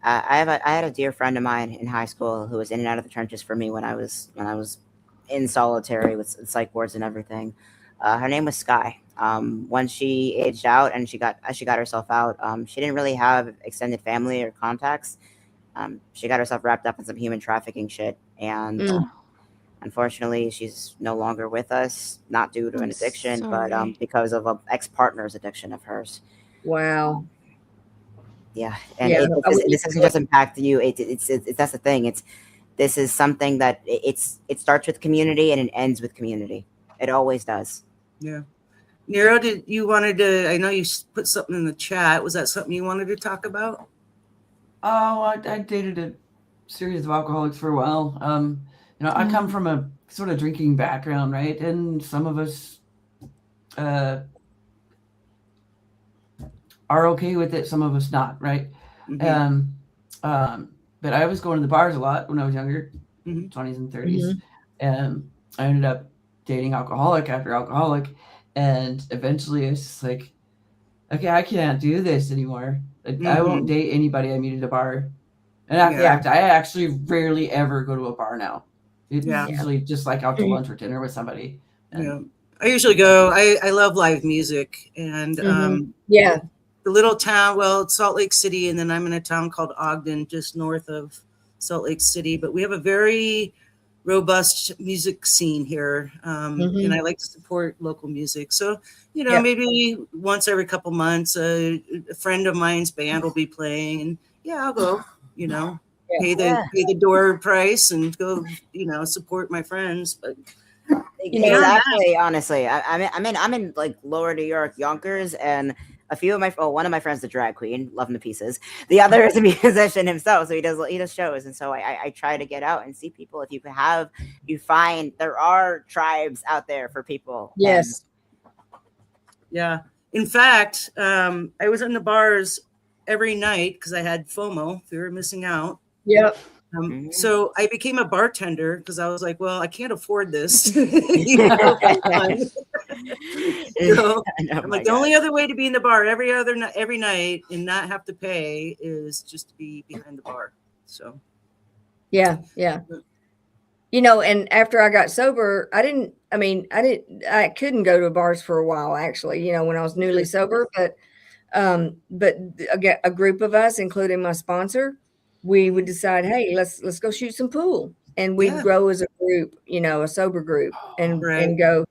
had a dear friend of mine in high school who was in and out of the trenches for me when I was in solitary with psych wards and everything. Her name was Sky. When she aged out and she got herself out, she didn't really have extended family or contacts. She got herself wrapped up in some human trafficking shit, and unfortunately, she's no longer with us. Not due to an addiction, but because of an ex-partner's addiction of hers. Wow. Yeah, and Yeah, this doesn't just impact you. It's that's the thing. This is something that it starts with community and it ends with community. It always does. Yeah. Nero, I know you put something in the chat. Was that something you wanted to talk about? Oh, I dated a series of alcoholics for a while. You know, I come from a sort of drinking background, right? And some of us are okay with it, some of us not, right? Mm-hmm. But I was going to the bars a lot when I was younger, 20s and 30s. And I ended up dating alcoholic after alcoholic. And eventually I was just like, okay, I can't do this anymore. I won't date anybody I meet at a bar. And in fact, I actually rarely ever go to a bar now. It's usually just like out to lunch or dinner with somebody. And I usually go. I love live music, and the little town. Well, it's Salt Lake City, and then I'm in a town called Ogden, just north of Salt Lake City. But we have a very robust music scene here, and I like to support local music. So, you know, maybe once every couple months, a friend of mine's band will be playing, and I'll go. You know, pay the door price and go. You know, support my friends, but. Exactly. Honestly, I'm in like lower New York, Yonkers, and one of my friends, the drag queen, love him to pieces. The other is a musician himself, so he does shows, and so I try to get out and see people. If you find there are tribes out there for people. Yes. Yeah. In fact, I was in the bars every night because I had FOMO, fear of missing out. Yep. So I became a bartender because I was like, well, I can't afford this. So I'm like, the only other way to be in the bar every night and not have to pay is just to be behind the bar. So yeah. You know, and after I got sober, I couldn't go to bars for a while, actually, you know, when I was newly sober, but a group of us, including my sponsor, we would decide, hey, let's go shoot some pool, and we'd grow as a group, you know, a sober group, and go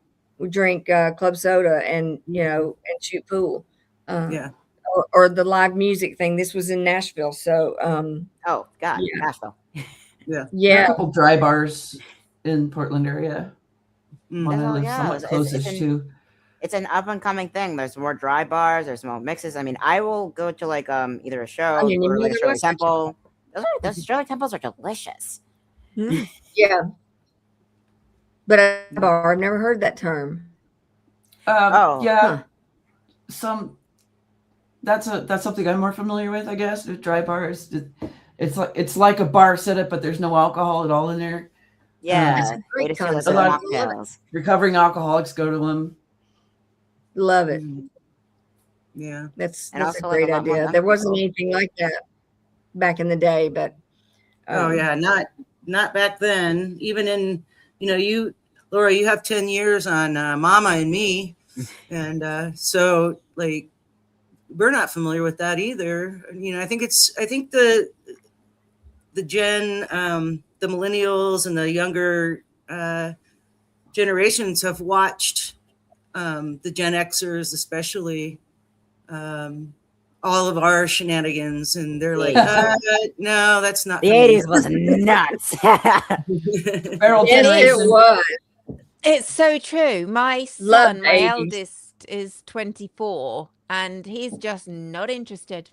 drink club soda and and shoot pool, or the live music thing. This was in Nashville, so Nashville. Yeah. There are a couple dry bars in Portland area. One I live somewhat closest to. It's an up and coming thing. There's more dry bars. There's more mixes. I mean, I will go to like either a show or like a Shirley Temple. Those Shirley Temples are delicious. Yeah, but I've never heard that term. That's something I'm more familiar with, I guess. With dry bars, it's like a bar setup, but there's no alcohol at all in there. Yeah, they great just feel like concept. A lot- mocktails. Recovering alcoholics go to them. Love it. Mhm. Yeah. That's And a also, like, great a lot more idea. young There wasn't people. anything like that back in the day, but Oh yeah, not back then. Even in, you, Laura, you have 10 years on Mama and Me, and so like we're not familiar with that either. I think the the millennials and the younger generations have watched the Gen Xers, especially. All of our shenanigans, and they're like, Yeah. no, that's not The for me." 80s was nuts. Feral yes, it generation. was. It's so true. My Love son, the my 80s. eldest, is 24, and he's just not interested.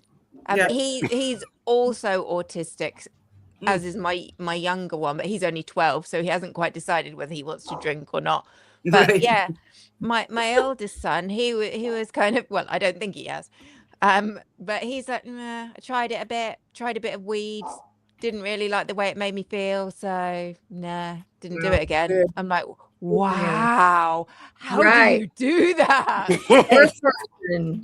Yeah. He's also autistic, Mm. as is my younger one, but he's only 12, so he hasn't quite decided whether he wants to drink or not. But Right. yeah, my eldest son, he was kind of, well, I don't think he has, but he's like, "Nah, I tried it a bit, tried a bit of weed, didn't really like the way it made me feel, so nah, didn't do Well, it again." good. I'm like, wow, how do Right. you do that? First person.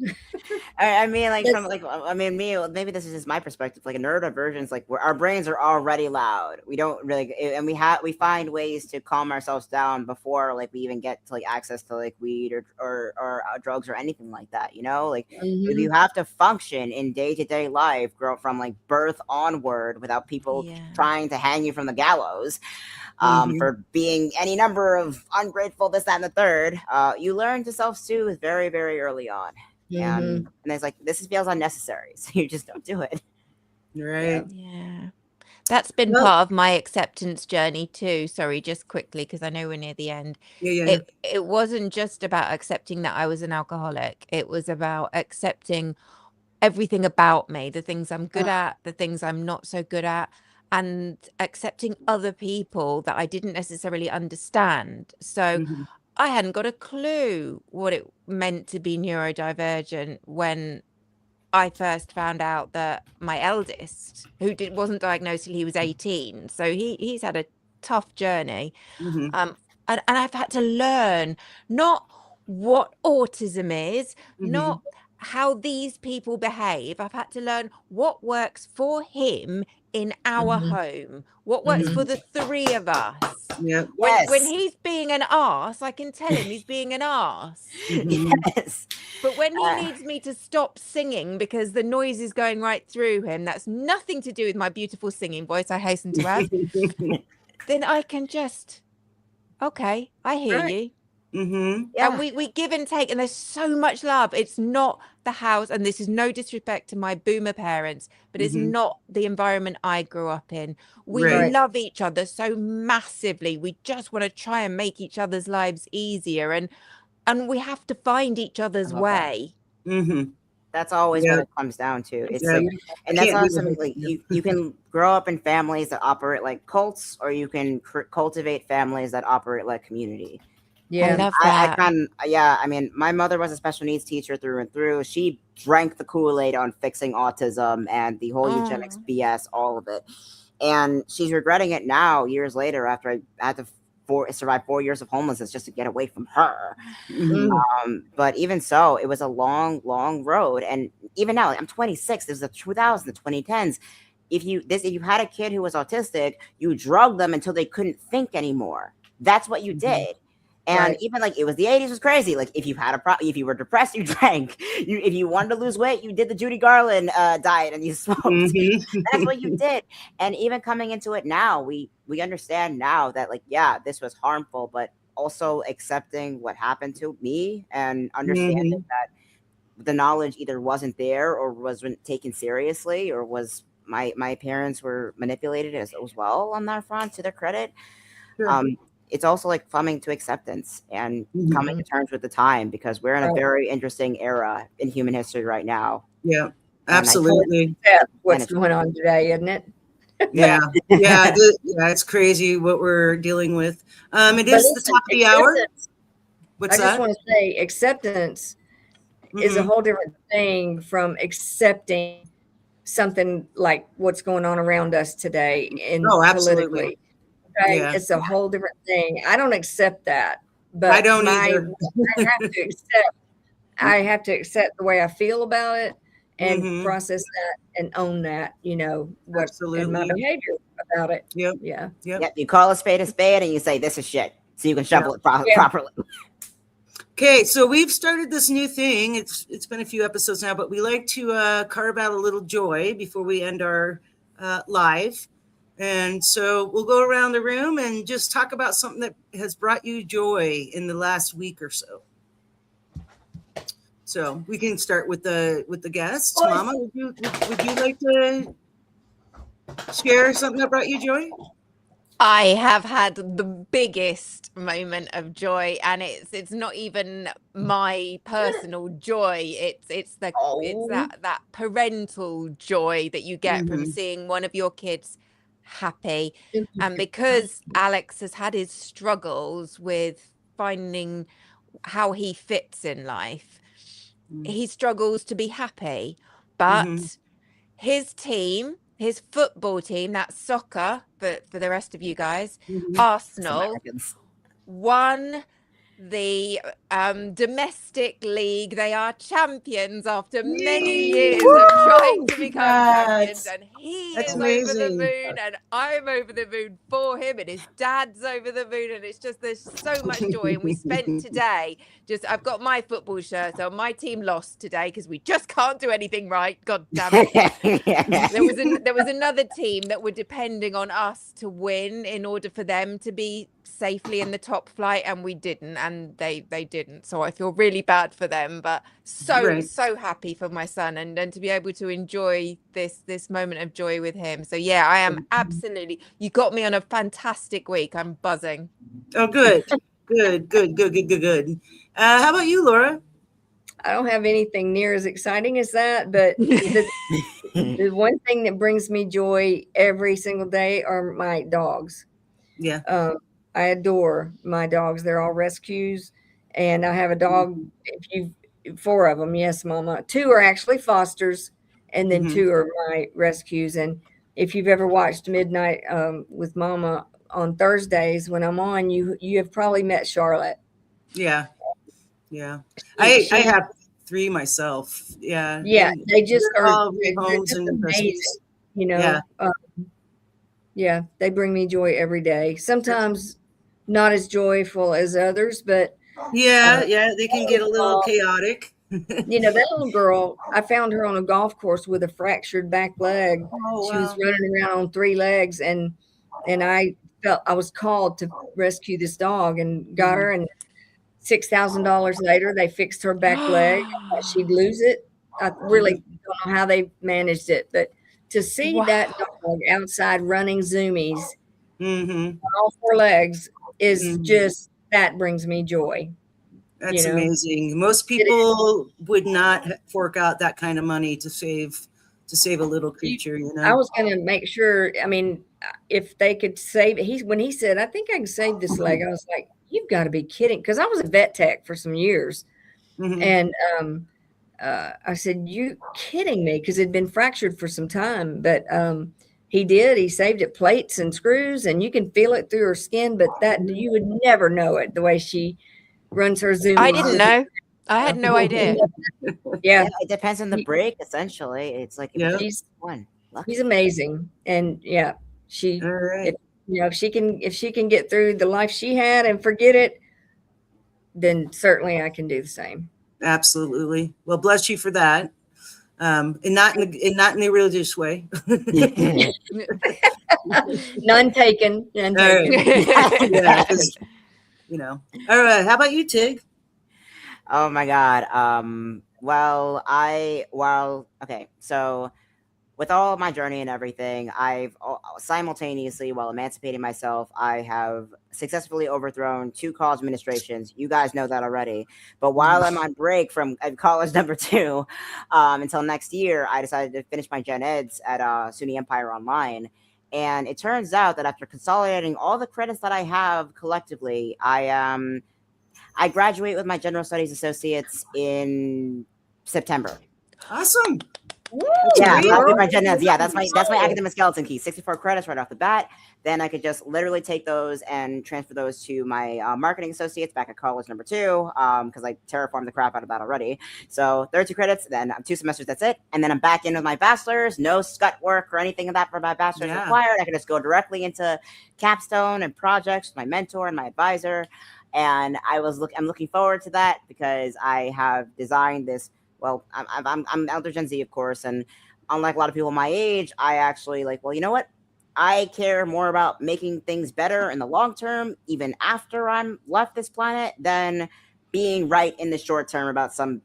I mean, like, Yes. from like, I mean, maybe this is just my perspective. Like, a neurodivergence, like, where our brains are already loud. We don't really, and we find ways to calm ourselves down before, like, we even get to like access to like weed or drugs or anything like that. Like, if Mhm. you have to function in day-to-day life, grow from like birth onward without people Yeah. trying to hang you from the gallows, Mhm. for being any number of ungrateful, this, that, and the third, you learn to self-soothe very, very early on. Mhm. And it's like, this feels unnecessary, so you just don't do it. Right. Yeah. That's been Well- part of my acceptance journey too. Sorry, just quickly, because I know we're near the end. Yeah. It wasn't just about accepting that I was an alcoholic. It was about accepting everything about me, the things I'm good at, the things I'm not so good at, and accepting other people that I didn't necessarily understand. So Mhm. I hadn't got a clue what it meant to be neurodivergent when I first found out that my eldest, who wasn't diagnosed till he was 18, so he's had a tough journey. Mhm. And I've had to learn not what autism is, Mhm. not how these people behave. I've had to learn what works for him in our Mhm. home, what works Mhm. for the three of us. Yep. When Yes. he's being an arse, I can tell him he's being an arse. Mhm. Yes. But when he Uh. needs me to stop singing because the noise is going right through him, that's nothing to do with my beautiful singing voice, I hasten to add, then I can just, okay, I hear Right. you. Mhm. Yeah. And we give and take, and there's so much love. It's not the house, and this is no disrespect to my boomer parents, but it's Mhm. not the environment I grew up in. We Right. love each other so massively. We just want to try and make each other's lives easier, and we have to find each other's love that. way. Mhm. That's always Yeah. what it comes down to. It's Yeah. like, and that's Can't not do something it. like you can grow up in families that operate like cults, or you can cultivate families that operate like community. I Yeah. love I that. I mean, my mother was a special needs teacher through and through. She drank the Kool-Aid on fixing autism and the whole eugenics BS, all of it. And she's regretting it now, years later, after I had to survive 4 years of homelessness just to get away from her. Mhm. But even so, it was a long, long road. And even now, like, I'm 26. This is the 2000s, the 2010s. If you had a kid who was autistic, you drugged them until they couldn't think anymore. That's what you Mhm. did. And Right. even like, it was the 80s was crazy. Like, if you had if you were depressed, you drank. If you wanted to lose weight, you did the Judy Garland diet and you smoked. Mhm. That's what you did. And even coming into it now, we understand now that, like, yeah, this was harmful, but also accepting what happened to me and understanding Mhm. that the knowledge either wasn't there or wasn't taken seriously, or was my parents were manipulated as well on that front, to their credit. Sure. It's also like coming to acceptance and Mhm. coming to terms with the time, because we're in a Right. very interesting era in human history right now. Yeah. And I Absolutely. That's what's it's- going on today, isn't it? Yeah. Yeah. It's crazy what we're dealing with. It But is the listen, top of the hour. acceptance- What's I just that? want to say acceptance is a Mhm. whole different thing from accepting something like what's going on around us today and Oh, absolutely. politically. Okay, Yeah. it's a whole different thing. I don't accept that, but I don't either. I have to accept the way I feel about it and Mhm. process that and own that, what and my Absolutely. behavior about it. Yep. Yeah. Yep, you call a spade and you say this is shit, so you can shovel it Yeah. properly. Okay, so we've started this new thing. It's been a few episodes now, but we like to carve out a little joy before we end our live. And so we'll go around the room and just talk about something that has brought you joy in the last week or so. So we can start with the guests. Mama, would you like to share something that brought you joy? I have had the biggest moment of joy, and it's not even my personal joy. It's that parental joy that you get from Mhm. seeing one of your kids happy. And because Alex has had his struggles with finding how he fits in life, he struggles to be happy. But his team, his football team, that's soccer for the rest of you guys, Arsenal, Americans. won the domestic league. They are champions after many years of trying to become champions, and he That's is over the amazing. moon, and I'm over the moon for him, and his dad's over the moon, and it's just, there's so much joy. And we spent today I've got my football shirt on. My team lost today because we just can't do anything right. God damn it. There was another team that were depending on us to win in order for them to be safely in the top flight, and we didn't, and they didn't. So I feel really bad for them, but so happy for my son, and to be able to enjoy this moment of joy with him. So yeah, I am absolutely, you got me on a fantastic week. I'm buzzing. Oh, good. How about you, Laura? I don't have anything near as exciting as that, but the one thing that brings me joy every single day are my dogs. Yeah. I adore my dogs. They're all rescues, and I have a dog. Four of them, yes, Mama. Two are actually fosters, and then two are my rescues. And if you've ever watched Midnight with Mama on Thursdays when I'm on, you have probably met Charlotte. Yeah. I have three myself. Yeah. Yeah, And they just are all they're homes just and amazing. rescues. Yeah. Yeah, they bring me joy every day. Sometimes not as joyful as others, but Yeah, they can get a little chaotic. that little girl, I found her on a golf course with a fractured back leg. Oh, She was wow. running around on three legs, and I felt I was called to rescue this dog and got her. And $6,000 later, they fixed her back leg. I thought she'd lose it. I really don't know how they managed it, but to see that dog outside running zoomies on all four legs is just, that brings me joy. That's amazing. Most people would not fork out that kind of money to save a little creature. I was going to make sure. I mean, if they could save it, when he said, "I think I can save this leg," I was like, "You've got to be kidding!" Because I was a vet tech for some years, and I said, "You kidding me?" Because it'd been fractured for some time, but he did. He saved it, plates and screws, and you can feel it through her skin. But that you would never know it the way she runs her Zoom. I didn't know. I had no idea. Yeah, it depends on the break. Essentially, it's like he's one. He's amazing, and she. All right. If she can get through the life she had and forget it, then certainly I can do the same. Absolutely. Well, bless you for that. And not in a religious way. None taken. None taken. Yeah, all right. How about you, Tig? Oh my God. Okay. So with all of my journey and everything, I've simultaneously, while emancipating myself, I have successfully overthrown 2 college administrations. You guys know that already. But while I'm on break from college number 2 until next year, I decided to finish my gen eds at SUNY Empire Online. And it turns out that after consolidating all the credits that I have collectively, I graduate with my General Studies Associates in September. Awesome. Yeah, Sweet. copy my gen eds. Yeah, that's my academic skeleton key. 64 credits right off the bat. Then I could just literally take those and transfer those to my marketing associates back at college number 2, because I terraformed the crap out of that already. So 32 credits, then 2 semesters, that's it. And then I'm back in with my bachelor's. No scut work or anything of that for my bachelor's required. I can just go directly into capstone and projects with my mentor and my advisor. And I'm looking forward to that because I have designed this. Well, I'm Elder Gen Z, of course, and unlike a lot of people my age, I actually well, you know what? I care more about making things better in the long term, even after I'm left this planet, than being right in the short term about some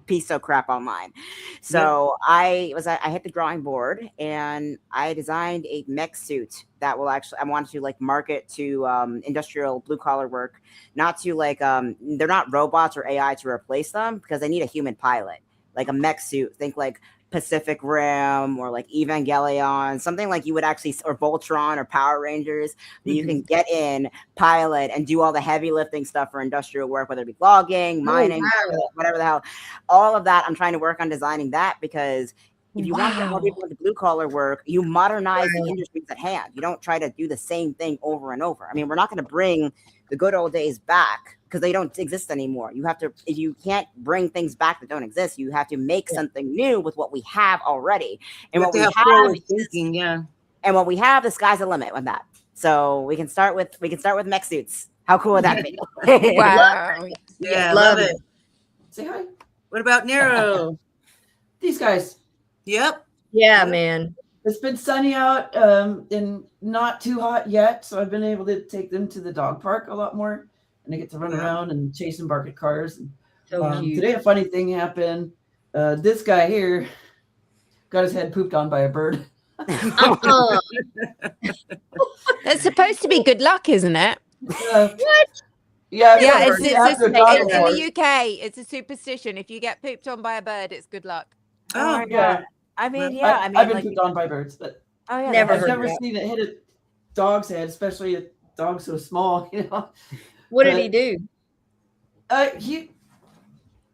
piece of crap online. So I hit the drawing board and I designed a mech suit that will I wanted to market to industrial blue collar work, not to they're not robots or AI to replace them because they need a human pilot, like a mech suit. Think Pacific Rim or Evangelion, something you would actually, or Voltron or Power Rangers, that you can get in, pilot, and do all the heavy lifting stuff for industrial work, whether it be logging, mining, whatever the hell. All of that, I'm trying to work on designing that because if you want to get more people into blue collar work, you modernize the industries at hand. You don't try to do the same thing over and over. I mean, we're not going to bring the good old days back because they don't exist anymore. You have to, if you can't bring things back that don't exist, you have to make something new with what we have already. And what we have, and what we have, the sky's the limit with that. So we can start with mech suits. How cool would that be? Wow. Yeah, love it. Say hi. What about Nero? These guys. Yep. Yeah, man. It's been sunny out and not too hot yet, so I've been able to take them to the dog park a lot more, and they get to run around and chase and bark at cars. And, So cute. today, a funny thing happened. This guy here got his head pooped on by a bird. It's supposed to be good luck, isn't it? What? Yeah, It's in dog the UK. It's a superstition. If you get pooped on by a bird, it's good luck. Oh my yeah. God. I mean, I've been pooped on by birds, but Never I've heard never that. seen it hit a dog's head, especially a dog so small. What did he do?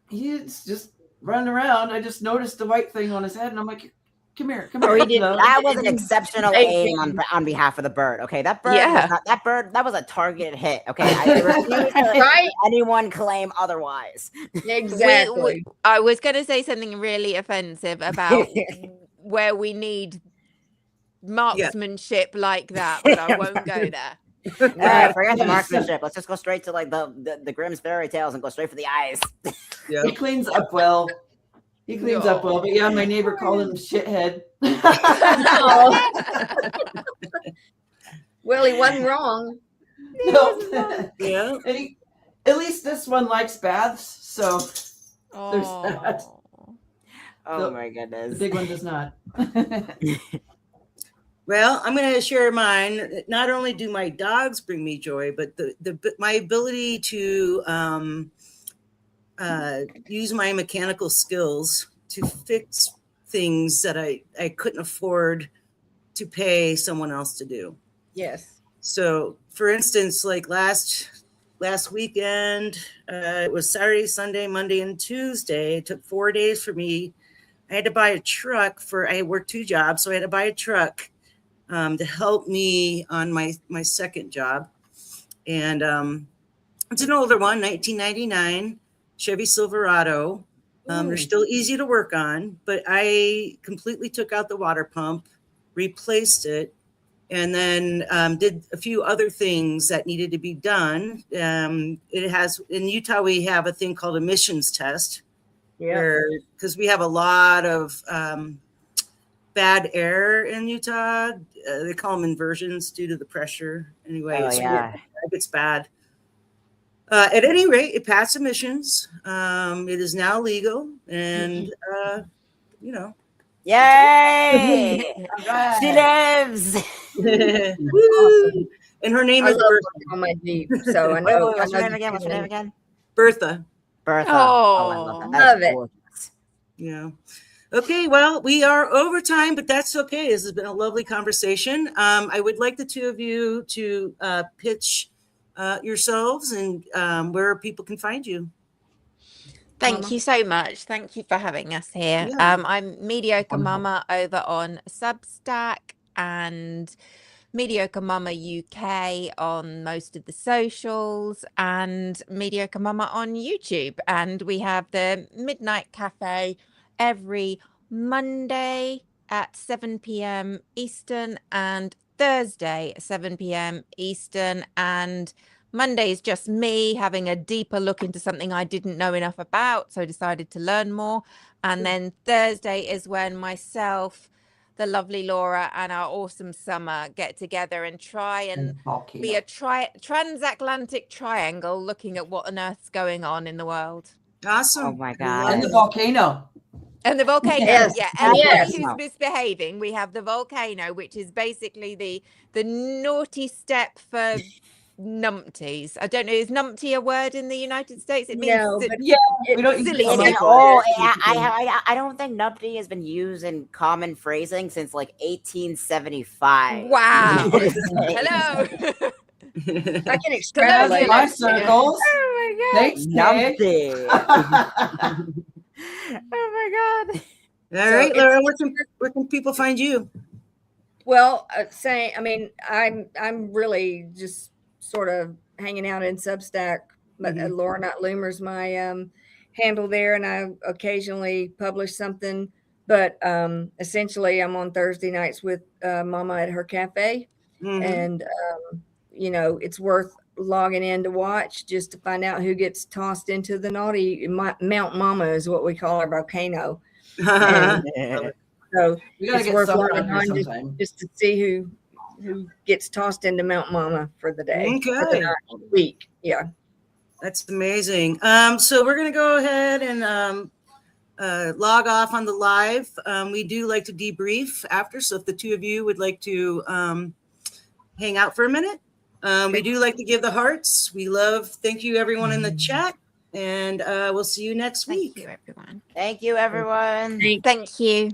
He's just running around. I just noticed the white thing on his head, and I'm like, "Come here, come Or here." he did- That was an exceptional Hey, aim on behalf of the bird. Okay, that bird, that was a targeted hit. Okay, I refuse to let Right? anyone claim otherwise. Exactly. I was going to say something really offensive about where we need marksmanship like that, but I won't go there. Forget the marksmanship. Let's just go straight to the Grimm's fairy tales and go straight for the eyes. He cleans up well. He cleans up well, but yeah, my neighbor called him shithead. Well, he wasn't wrong. No. Yeah. And at least this one likes baths, so there's that. Oh The- my The goodness. big one does not. Well, I'm going to share mine. Not only do my dogs bring me joy, but my ability to use my mechanical skills to fix things that I couldn't afford to pay someone else to do. Yes. So, for instance, last weekend, it was Saturday, Sunday, Monday, and Tuesday. It took 4 days for me. I had to buy a truck I worked 2 jobs, so I had to buy a truck to help me on my second job. And it's an older one, 1999 Chevy Silverado. They're still easy to work on, but I completely took out the water pump, replaced it, and then did a few other things that needed to be done. It has, in Utah, we have a thing called emissions test, because we have a lot of bad air in Utah. They call them inversions due to the pressure. Anyway, it's bad. At any rate, it passed emissions. It is now legal, and Yay! She lives. Woo! And her name I is love Bertha. working on my Jeep, so I know. What's your name again? What's your name again? Bertha. Bertha. Oh, I love that. love it. Gorgeous. Yeah. Okay, well, we are over time, but that's okay. This has been a lovely conversation. I would like the two of you to pitch yourselves and where people can find you. Thank Mama? you so much. Thank you for having us here. Yeah. I'm Mediocre Wonderful. Mama over on Substack and Mediocre Mama UK on most of the socials and Mediocre Mama on YouTube. And we have the Midnight Cafe every Monday at 7 p.m. Eastern and Thursday at 7 p.m. Eastern. And Monday is just me having a deeper look into something I didn't know enough about, so decided to learn more. And then Thursday is when myself, the lovely Laura, and our awesome Summer get together and try and be a transatlantic triangle looking at what on earth's going on in the world. Awesome. Oh my I love God. And the it. volcano. And the volcano, Yes, yeah. yes. Anybody who's misbehaving, we have the volcano, which is basically the naughty step for numpties. I don't know, is numpty a word in the United States? It means No, but Yeah, we don't use silly it so much. step. Oh, I don't think numpty has been used in common phrasing since like 1875. Wow. Hello. I can That's extrapolate. in my circles. Oh Thanks, Kay. Numpty. Oh my God. All So right, it's- Laura, where can people find you? Well, I mean, I'm really just sort of hanging out in Substack, but Laura Not Loomer's my handle there, and I occasionally publish something. But essentially, I'm on Thursday nights with Mama at her cafe, Mhm. and you know, it's worth logging in to watch just to find out who gets tossed into the naughty Mount Mama is what we call our volcano. And so We gotta it's get worth Summer logging on here on sometime. just to see who gets tossed into Mount Mama for the day, for Okay. the week. Yeah. That's amazing. So we're going to go ahead and log off on the live. We do like to debrief after. So if the two of you would like to hang out for a minute, we do like to give the hearts. Thank you everyone in the chat, and we'll see you next Thank week. you, everyone. Thank you, everyone. Thank you.